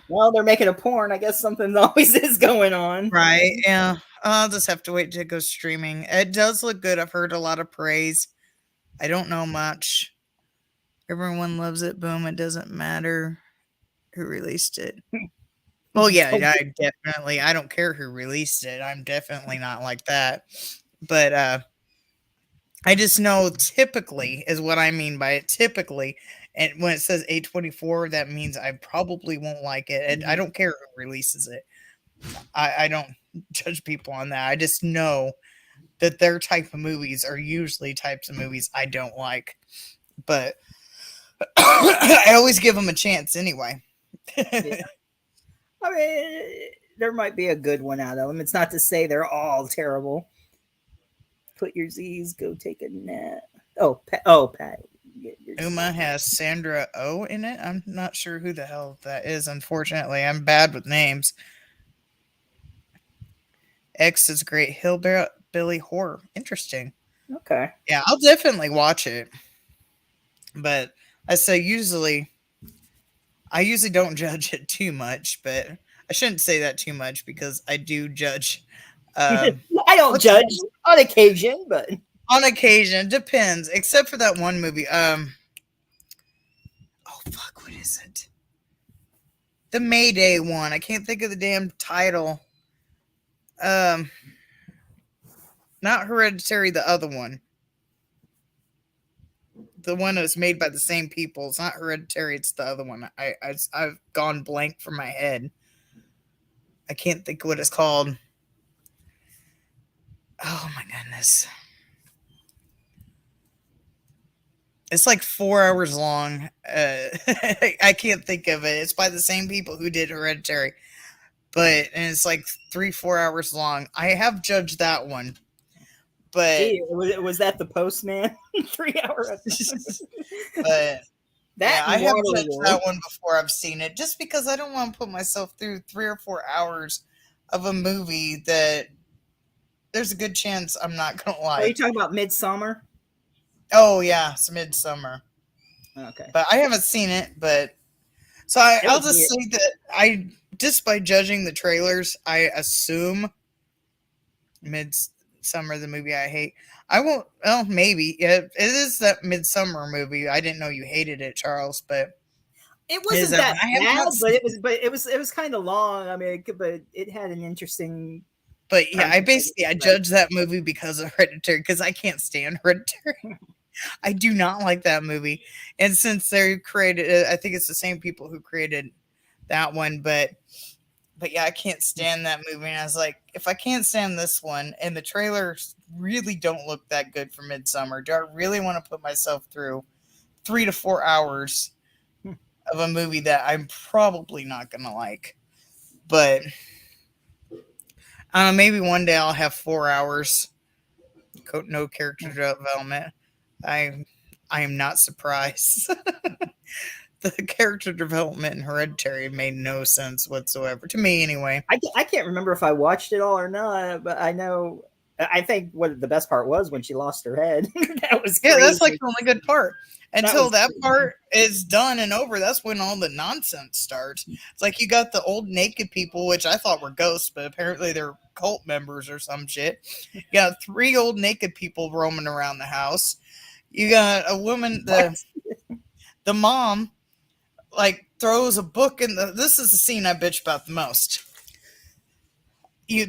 Well, they're making a porn. I guess something always is going on. Right, yeah. I'll just have to wait till it goes streaming. It does look good. I've heard a lot of praise. I don't know much. Everyone loves it. Boom. It doesn't matter who released it. Well, yeah, I don't care who released it. I'm definitely not like that. But I just know typically is what I mean by it. Typically, and when it says A24, that means I probably won't like it. And I don't care who releases it. I don't judge people on that. I just know that their type of movies are usually types of movies I don't like. But I always give them a chance anyway. Yeah. I mean, there might be a good one out of them. It's not to say they're all terrible. Put your Z's, go take a nap. Pat. Uma has Sandra Oh in it. I'm not sure who the hell that is, unfortunately. I'm bad with names. X is great hillbilly horror. Interesting. Okay. Yeah, I'll definitely watch it. But I say I usually don't judge it too much, but I shouldn't say that too much because I do judge. I don't judge on occasion, but On occasion, depends. Except for that one movie. Oh fuck, what is it? The Mayday one. I can't think of the damn title. Not Hereditary, the other one. The one that was made by the same people. It's not Hereditary, it's the other one. I've gone blank from my head. I can't think of what it's called. Oh my goodness. It's like 4 hours long. I can't think of it. It's by the same people who did Hereditary. And it's like 3-4 hours long. I have judged that one. But gee, was that the Postman? 3 hour. but That I have Waterworld. judged that one before I've seen it, just because I don't want to put myself through 3 or 4 hours of a movie that there's a good chance I'm not gonna like. Are you talking about Midsummer? Oh yeah, it's Midsummer. Okay. But I haven't seen it, but so I'll just say that just by judging the trailers, I assume Midsummer, the movie I hate. I won't. Well, maybe it is that Midsummer movie. I didn't know you hated it, Charles, but it wasn't that bad. But it was kind of long. I mean, but it had an interesting. But yeah, I judge that movie because of Hereditary, because I can't stand Hereditary. I do not like that movie, and since they created, I think it's the same people who created that one, but yeah, I can't stand that movie. And I was like, if I can't stand this one, and the trailers really don't look that good for Midsummer, do I really want to put myself through 3 to 4 hours of a movie that I'm probably not gonna like? But maybe one day I'll have 4 hours, no character development. I am not surprised. The character development in Hereditary made no sense whatsoever to me, anyway. I can't remember if I watched it all or not, but I think what the best part was when she lost her head. That was crazy. That's like the only good part. Until that part is done and over, that's when all the nonsense starts. It's like you got the old naked people, which I thought were ghosts, but apparently they're cult members or some shit. You got 3 old naked people roaming around the house. You got a woman, the mom, like throws a book in this is the scene I bitch about the most. She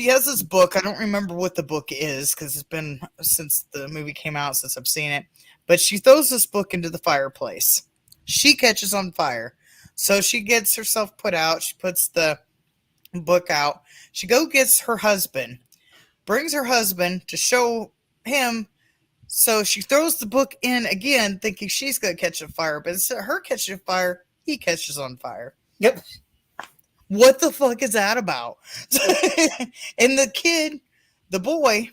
has this book. I don't remember what the book is because it's been since the movie came out since I've seen it. But she throws this book into the fireplace. She catches on fire. So she gets herself put out. She puts the book out. She gets her husband, brings her husband to show him. So she throws the book in again, thinking she's going to catch a fire. But instead of her catching a fire, he catches on fire. Yep. What the fuck is that about? And the kid, the boy,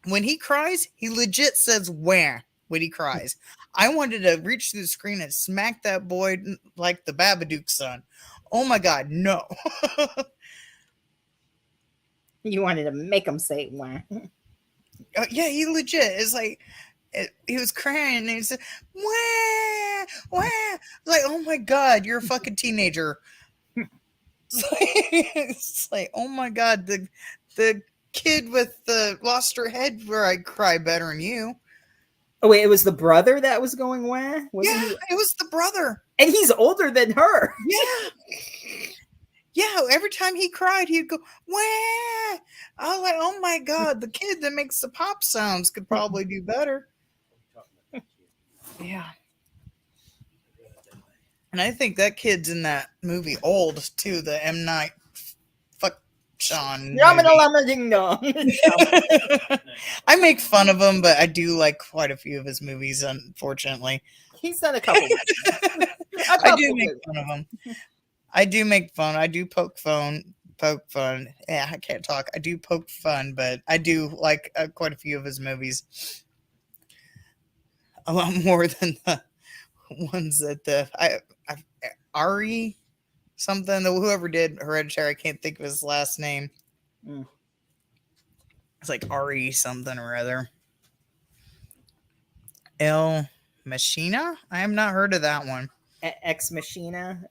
when he cries, he legit says where when he cries. I wanted to reach through the screen and smack that boy like the Babadook son. Oh my God, no. You wanted to make him say where. Yeah, he legit is like, he was crying and he said, where? Like, oh my God, you're a fucking teenager. It's like, oh my God, the kid with the lost her head where I cry better than you. Oh wait, it was the brother that was going where? It was the brother. And he's older than her. Yeah. Yeah, every time he cried, he'd go, wah! I was like, oh my God, the kid that makes the pop sounds could probably do better. Yeah. And I think that kid's in that movie Old, too, the M. Night Sean. Yamina movie. lama ding dong. I make fun of him, but I do like quite a few of his movies, unfortunately. He's done a couple. I do make fun of him. I do make fun. I do poke fun. Yeah, I can't talk. I do poke fun, but I do like quite a few of his movies. A lot more than the ones that Ari something, whoever did Hereditary, I can't think of his last name. Mm. It's like Ari something or other. El Machina? I have not heard of that one. Ex Machina.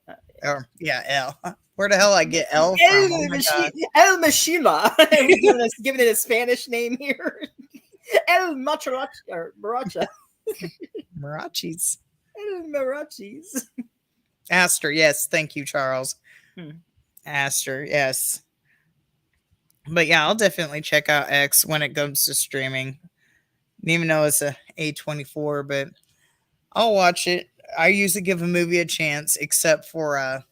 Or yeah, L. Where the hell I get L from? Oh my God. El Machina. Giving it a Spanish name here. El Macharacha or Maracha. Mirachis. El Marachis. Aster, yes. Thank you, Charles. Hmm. Aster, yes. But yeah, I'll definitely check out X when it comes to streaming. Even though it's a A24, but I'll watch it. I usually give a movie a chance, except for a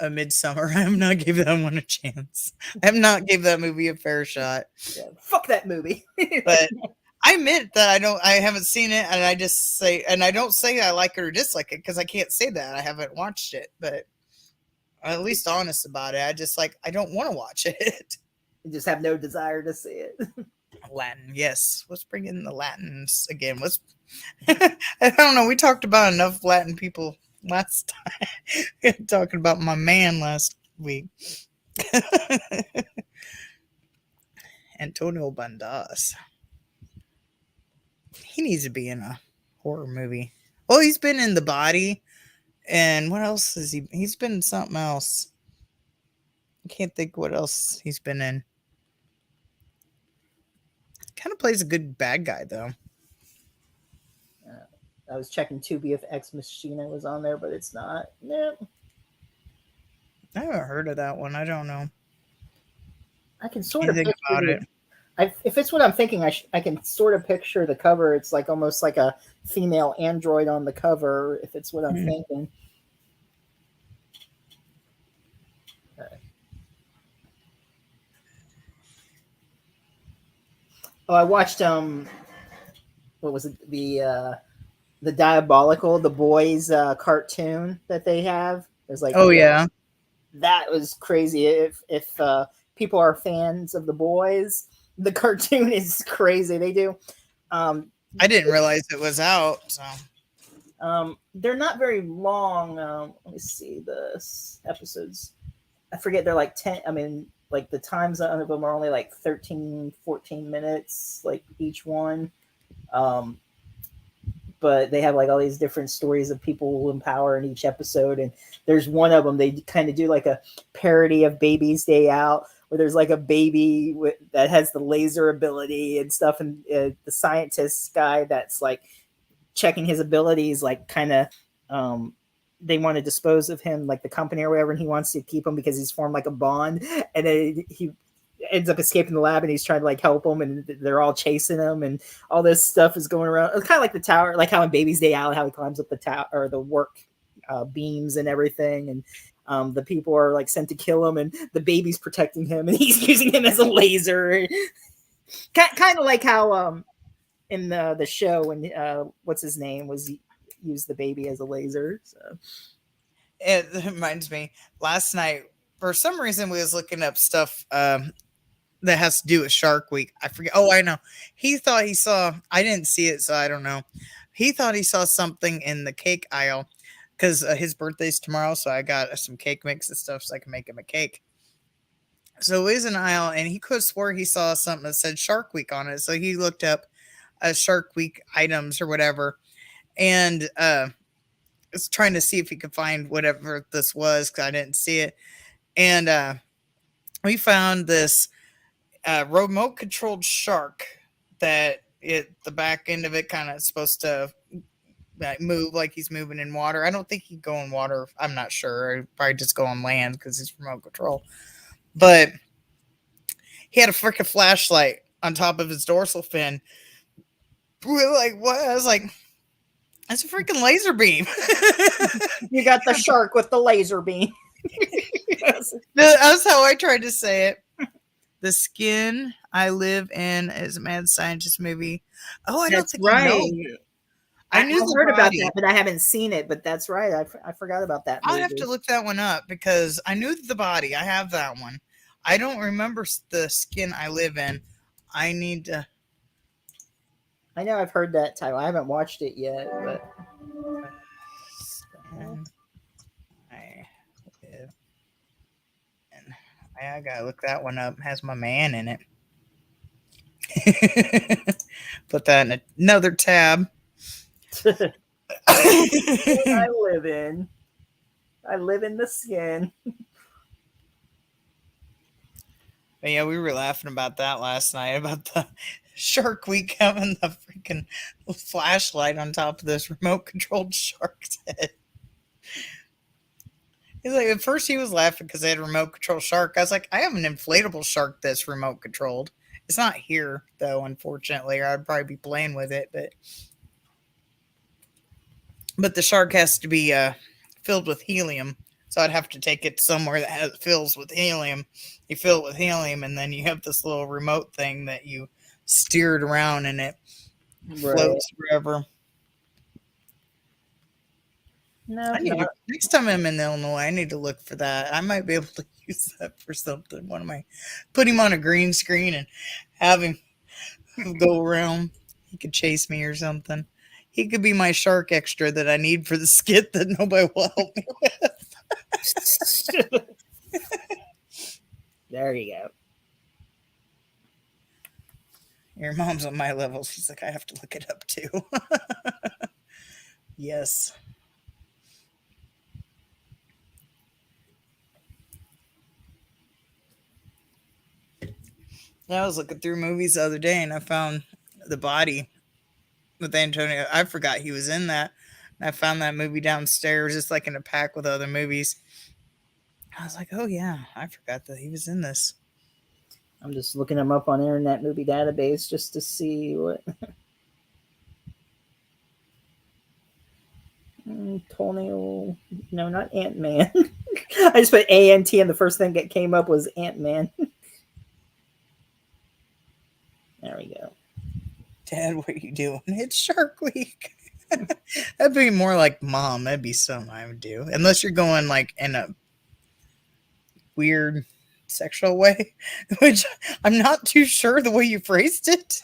Midsummer. I have not given that one a chance. I have not given that movie a fair shot. Yeah, fuck that movie. But I admit that I haven't seen it, and I just say, and I don't say I like it or dislike it because I can't say that I haven't watched it. But I'm at least honest about it. I just I don't want to watch it. You just have no desire to see it. Latin, yes. Let's bring in the Latins again. I don't know. We talked about enough Latin people last time. Talking about my man last week. Antonio Banderas. He needs to be in a horror movie. Well, he's been in The Body. And what else is he? He's been in something else. I can't think what else he's been in. Kind of plays a good bad guy, though. I was checking Tubi if Ex Machina was on there, but it's not. No. I haven't heard of that one. I don't know. I can sort of picture about it. If it's what I'm thinking, I can sort of picture the cover. It's almost like a female android on the cover. If it's what I'm thinking. Okay. Oh, I watched what was it, the Diabolical, the boys cartoon that they have. There's yeah, that was crazy. If people are fans of the boys, the cartoon is crazy. They do. I didn't realize it was out. So they're not very long. Let me see the episodes. I forget. They're 10. I mean, the times of them are only 13, 14 minutes, each one. But they have all these different stories of people in power in each episode. And there's one of them, they kind of do a parody of Baby's Day Out, where there's a baby that has the laser ability and stuff. And the scientist guy that's checking his abilities, they want to dispose of him, the company or whatever. And he wants to keep him because he's formed a bond. And then he ends up escaping the lab, and he's trying to help them, and they're all chasing him, and all this stuff is going around. It's kind of like the tower, how in Baby's Day Out, how he climbs up the tower or the work beams and everything, and the people are sent to kill him, and the baby's protecting him, and he's using him as a laser. Kind of like how in the show when what's his name was used the baby as a laser. So it reminds me, last night for some reason we was looking up stuff that has to do with Shark Week. I forget. Oh, I know. He thought he saw, I didn't see it, so I don't know. He thought he saw something in the cake aisle because his birthday's tomorrow. So I got some cake mix and stuff so I can make him a cake. So it was an aisle, and he could have swore he saw something that said Shark Week on it. So he looked up Shark Week items or whatever, and was trying to see if he could find whatever this was because I didn't see it. And we found this remote controlled shark that the back end of it kind of supposed to move like he's moving in water. I don't think he'd go in water. I'm not sure. He'd probably just go on land because it's remote control. But he had a freaking flashlight on top of his dorsal fin. We're like, what? I was like, that's a freaking laser beam. You got the shark with the laser beam. That's how I tried to say it. The Skin I Live In is a mad scientist movie. Oh, I don't That's think I right. know. I knew I've the heard about body. that, but I haven't seen it. But that's right. I forgot about that I'll movie. have to look that one up because I knew the body. I have that one. I don't remember The Skin I Live In. I need to. I know I've heard that title. I haven't watched it yet, but Skin I Live In. I gotta look that one up. It has my man in it. Put that in another tab. I live in. I live in the skin. But yeah, we were laughing about that last night about the Shark Week having the freaking flashlight on top of this remote controlled shark's head. He's like, at first he was laughing because they had a remote control shark. I was like, I have an inflatable shark that's remote controlled. It's not here though, unfortunately, or I'd probably be playing with it. But the shark has to be filled with helium, so I'd have to take it somewhere that fills with helium. You fill it with helium, and then you have this little remote thing that you steer it around, and it floats forever. No, Next time I'm in Illinois, I need to look for that. I might be able to use that for something. Put him on a green screen and have him go around. He could chase me or something. He could be my shark extra that I need for the skit that nobody will help me with. There you go. Your mom's on my level. She's like, I have to look it up too. Yes. I was looking through movies the other day and I found The Body with Antonio. I forgot he was in that. And I found that movie downstairs, just like in a pack with other movies. I was like, oh yeah, I forgot that he was in this. I'm just looking them up on Internet Movie Database just to see what. Antonio, no, not Ant-Man. I just put ANT and the first thing that came up was Ant-Man. There we go. Dad, what are you doing? It's Shark Week. That'd be more like Mom. That'd be something I would do. Unless you're going like in a weird sexual way, which I'm not too sure the way you phrased it.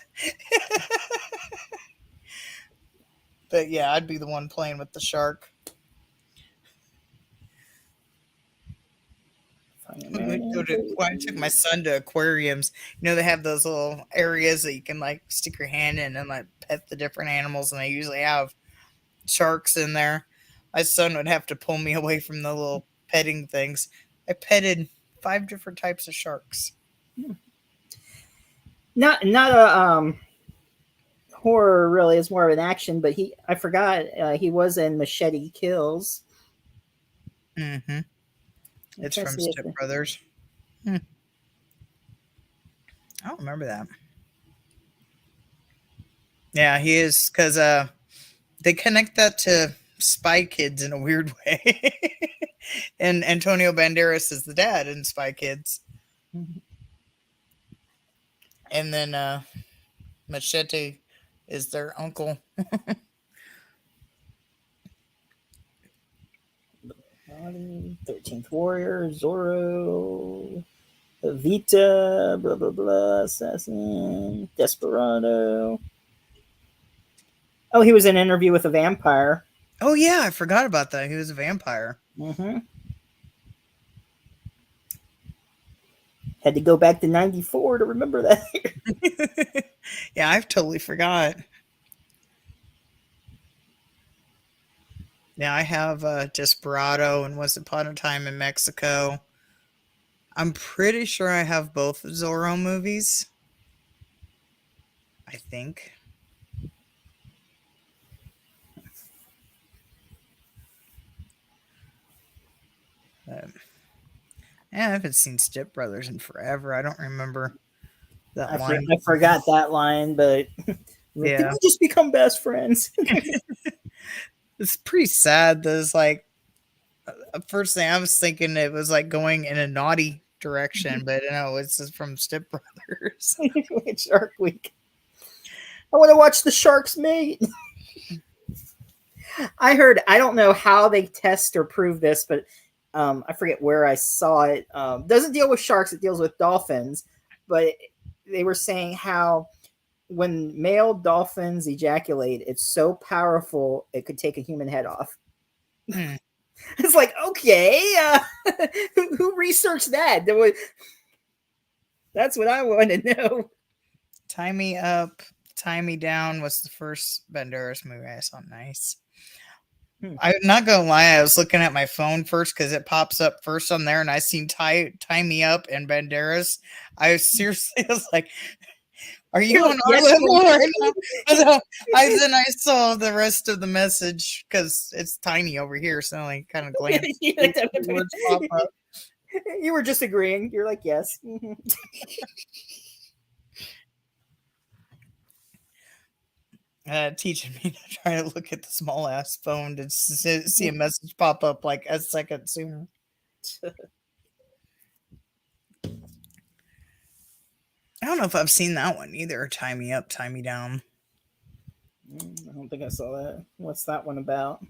But yeah, I'd be the one playing with the shark. I took my son to aquariums. You know, they have those little areas that you can like stick your hand in and like pet the different animals, and they usually have sharks in there. My son would have to pull me away from the little petting things. I petted 5 different types of sharks. Not a horror really, is more of an action, but I forgot he was in Machete Kills. Mm-hmm. It's from Step Brothers. I don't remember that. Yeah, he is, because they connect that to Spy Kids in a weird way. And Antonio Banderas is the dad in Spy Kids. Mm-hmm. And then Machete is their uncle. 13th Warrior, Zorro, Vita, blah blah blah, Assassin, Desperado. Oh, he was in an Interview with a Vampire. Oh yeah, I forgot about that. He was a vampire. Mm-hmm. Had to go back to '94 to remember that. Yeah, I've totally forgot. Yeah, I have Desperado and Once Upon a Time in Mexico. I'm pretty sure I have both Zorro movies. I think. Yeah, I haven't seen Step Brothers in forever. I don't remember that line. I forgot that line, but yeah. Did we just become best friends? It's pretty sad. There's like First thing I was thinking, it was like going in a naughty direction, but no, it's just from Step Brothers. It's Shark Week. I want to watch the sharks mate. I heard, I don't know how they test or prove this, but I forget where I saw it. Doesn't deal with sharks, it deals with dolphins. But they were saying how when male dolphins ejaculate, it's so powerful it could take a human head off. Hmm. It's like, okay, who researched that? That's what I want to know. Tie Me Up, Tie Me Down was the first Banderas movie I saw. Nice. I'm not gonna lie, I was looking at my phone first because it pops up first on there, and I seen Tie Me Up and Banderas. I seriously was like, "Are you on our level right now?" Then I saw the rest of the message because it's tiny over here, so I kind of glanced. Words pop up. You were just agreeing. You're like, yes. Teaching me to try to look at the small ass phone to see a message pop up like a second sooner. I don't know if I've seen that one either. Tie Me Up, Tie Me Down. I don't think I saw that. What's that one about?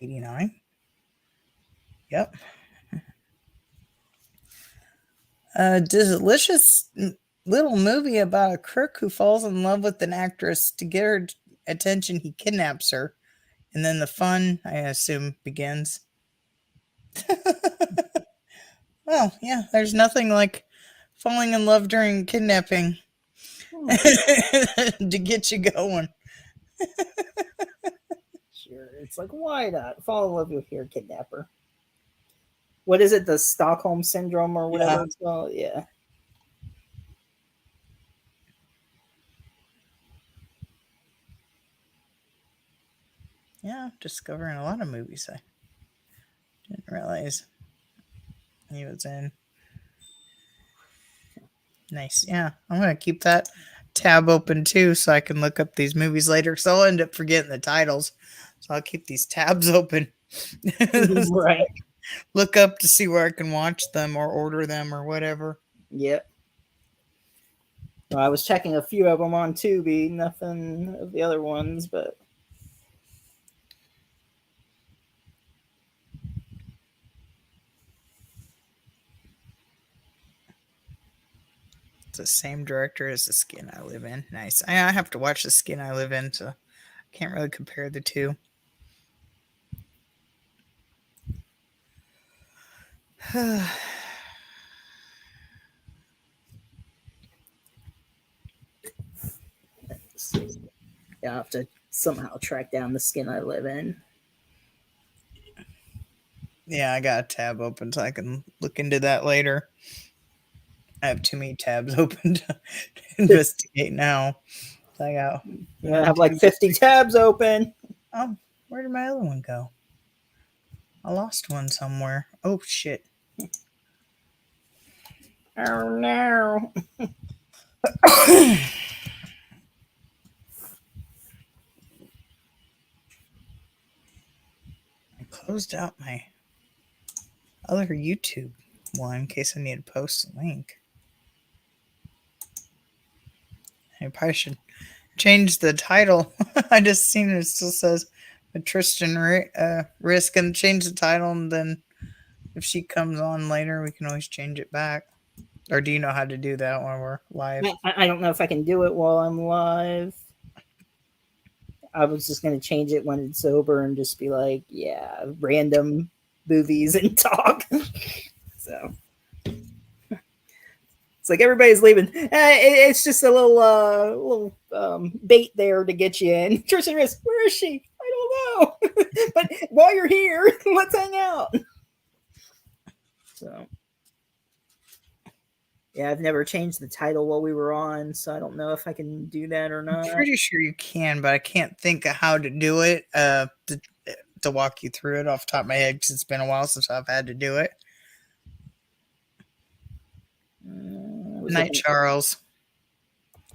'89. Yep. A delicious little movie about a crook who falls in love with an actress. To get her attention, he kidnaps her. And then the fun, I assume, begins. Well, yeah, there's nothing like falling in love during kidnapping to get you going. Sure. It's like, why not? Fall in love with your kidnapper. What is it? The Stockholm Syndrome or whatever it's called? Yeah. Yeah, discovering a lot of movies I didn't realize he was in. Nice. Yeah, I'm going to keep that tab open too so I can look up these movies later because I'll end up forgetting the titles. So I'll keep these tabs open. Right. Look up to see where I can watch them or order them or whatever. Yep. Well, I was checking a few of them on Tubi, nothing of the other ones, but It's the same director as The Skin I Live In. Nice. I have to watch The Skin I Live In, so I can't really compare the two. yeah, I have to somehow track down The Skin I Live In. Yeah, I got a tab open so I can look into that later. I have too many tabs open to investigate now. So I got. Yeah, I have like 50 tabs open. Oh, where did my other one go? I lost one somewhere. Oh shit. Oh no. I closed out my other YouTube one in case I need to post a link. I probably should change the title. I just seen it still says Tristan Risk and change the title, and then if she comes on later, we can always change it back. Or do you know how to do that when we're live? I don't know if I can do it while I'm live. I was just going to change it when it's over and just be like, yeah, random movies and talk. So it's like everybody's leaving. It's just a little bait there to get you in. Tristan Risk, where is she? I don't know. But while you're here, let's hang out. So yeah, I've never changed the title while we were on, so I don't know if I can do that or not. I'm pretty sure you can, but I can't think of how to do it to walk you through it off the top of my head because it's been a while since I've had to do it. Night, Charles.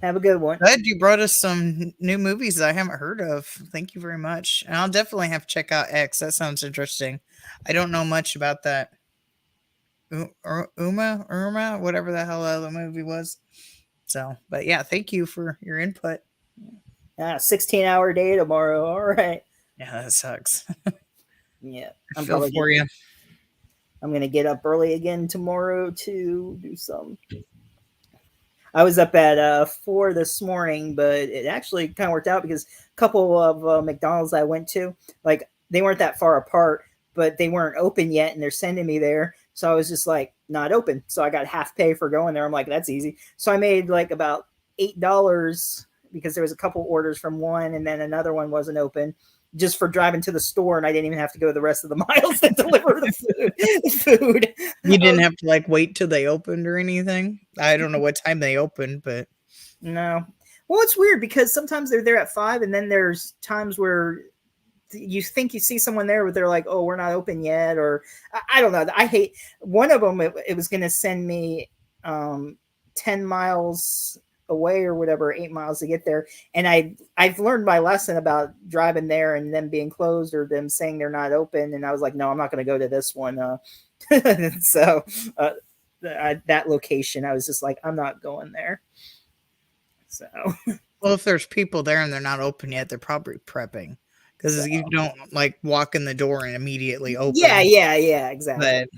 Have a good one. Glad you brought us some new movies that I haven't heard of. Thank you very much. And I'll definitely have to check out X. That sounds interesting. I don't know much about that. Irma, whatever the hell the movie was. So, but yeah, thank you for your input. 16-hour day tomorrow. All right. Yeah, that sucks. Yeah, I feel for you. I'm gonna get up early again tomorrow to do some. I was up at 4 this morning, but it actually kind of worked out because a couple of McDonald's I went to, like they weren't that far apart, but they weren't open yet, and they're sending me there. So I was just like, not open. So I got half pay for going there. I'm like, that's easy. So I made like about $8 because there was a couple orders from one, and then another one wasn't open, just for driving to the store, and I didn't even have to go the rest of the miles to deliver the food. You didn't have to like wait till they opened or anything. I don't know what time they opened, but no. Well, it's weird because sometimes they're there at 5, and then there's times where you think you see someone there, but they're like, "Oh, we're not open yet," or I don't know. I hate one of them. It was going to send me 10 miles away or whatever, 8 miles to get there, and I've learned my lesson about driving there and them being closed or them saying they're not open, and I was like, no, I'm not going to go to this one. So that location, I was just like, I'm not going there. So well, if there's people there and they're not open yet, they're probably prepping, because you don't like walk in the door and immediately open. Yeah, exactly. But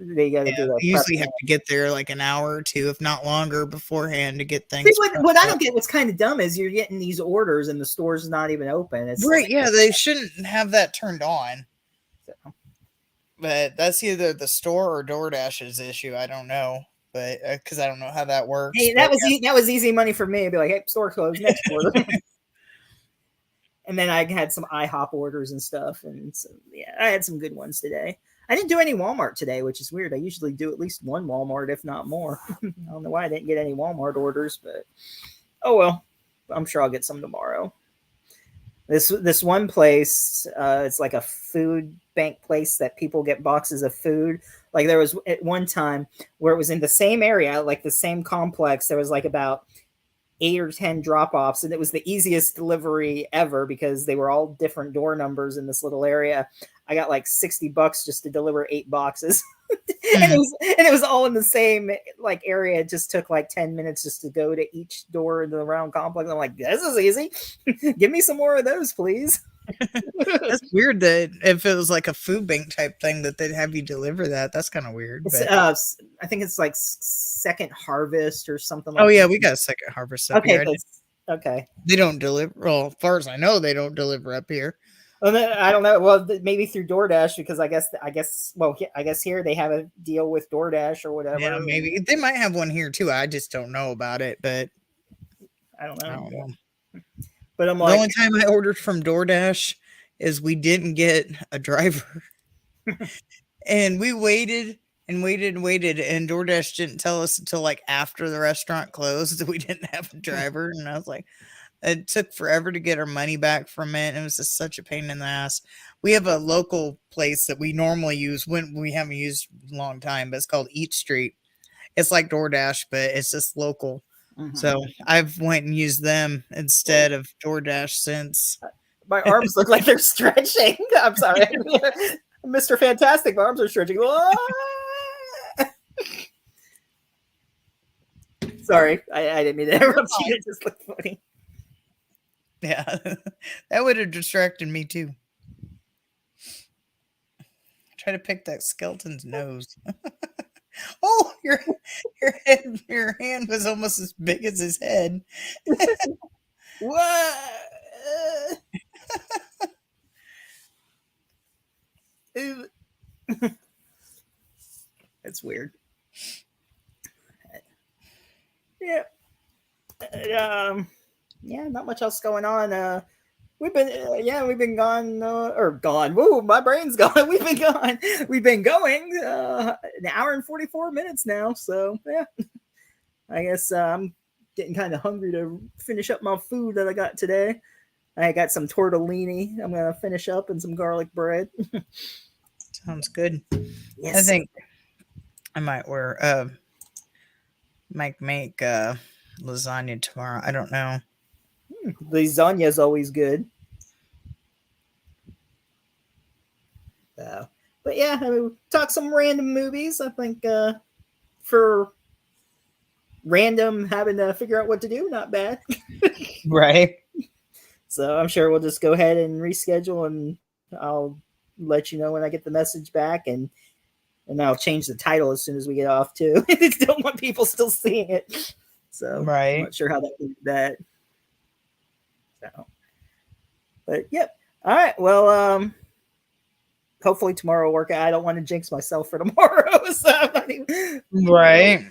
they got to do that. You usually have to get there like an hour or two, if not longer, beforehand to get things. See, what I don't get, what's kind of dumb, is you're getting these orders and the store's not even open. It's right? like, yeah, they shouldn't have that turned on. So. But that's either the store or DoorDash's issue. I don't know, but because I don't know how that works. Hey, that was easy money for me. I'd be like, hey, store closed, next order. And then I had some IHOP orders and stuff, and so yeah, I had some good ones today. I didn't do any Walmart today, which is weird. I usually do at least one Walmart, if not more. I don't know why I didn't get any Walmart orders, but oh well. I'm sure I'll get some tomorrow. This one place, it's like a food bank place that people get boxes of food. Like there was at one time where it was in the same area, like the same complex. There was like about 8 or 10 drop-offs, and it was the easiest delivery ever because they were all different door numbers in this little area. I got like $60 just to deliver 8 boxes. and it was all in the same like area. It just took like 10 minutes just to go to each door in the round complex. I'm like, this is easy. Give me some more of those, please. That's weird that if it was like a food bank type thing that they'd have you deliver that. That's kind of weird. I think it's like Second Harvest or something like that. Oh yeah, that. we got Second Harvest up here. Okay. They don't deliver. Well, as far as I know, they don't deliver up here. Well, I don't know. Well, maybe through DoorDash, because I guess here they have a deal with DoorDash or whatever. Yeah, maybe they might have one here too. I just don't know about it, but I don't know. But I'm like, the only time I ordered from DoorDash is we didn't get a driver, and we waited and waited and waited, and DoorDash didn't tell us until like after the restaurant closed that we didn't have a driver, and I was like. It took forever to get our money back from it. It was just such a pain in the ass. We have a local place that we normally use when we haven't used a long time, but it's called Eat Street. It's like DoorDash, but it's just local. Mm-hmm. So I've went and used them instead of DoorDash since. My arms look like they're stretching. I'm sorry. Mr. Fantastic, my arms are stretching. Sorry, I didn't mean to interrupt you. It just looked funny. Yeah, that would have distracted me too. Try to pick that skeleton's nose. Oh, your hand was almost as big as his head. What? That's weird. Yeah. Yeah, not much else going on. We've been gone or gone. Woo, my brain's gone. We've been going an hour and 44 minutes now. So yeah, I guess I'm getting kind of hungry to finish up my food that I got today. I got some tortellini. I'm gonna finish up and some garlic bread. Sounds good. Yes. I think I might might make lasagna tomorrow. I don't know. Lasagna is always good. But yeah, I mean, talk some random movies. I think for random having to figure out what to do, not bad. Right. So I'm sure we'll just go ahead and reschedule, and I'll let you know when I get the message back, and I'll change the title as soon as we get off too. I don't want people still seeing it, so Right. I'm not sure how that can do that. So, but yep. All right. Well, hopefully tomorrow will work out. I don't want to jinx myself for tomorrow. Right.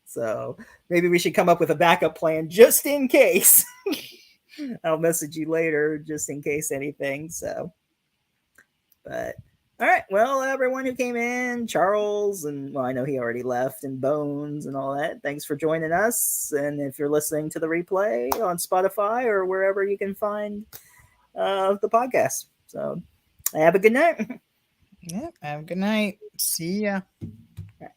So maybe we should come up with a backup plan just in case. I'll message you later just in case anything. So, but all right. Well, everyone who came in, Charles, and well, I know he already left, and Bones and all that. Thanks for joining us. And if you're listening to the replay on Spotify or wherever you can find the podcast, so have a good night. Yeah. Have a good night. See ya.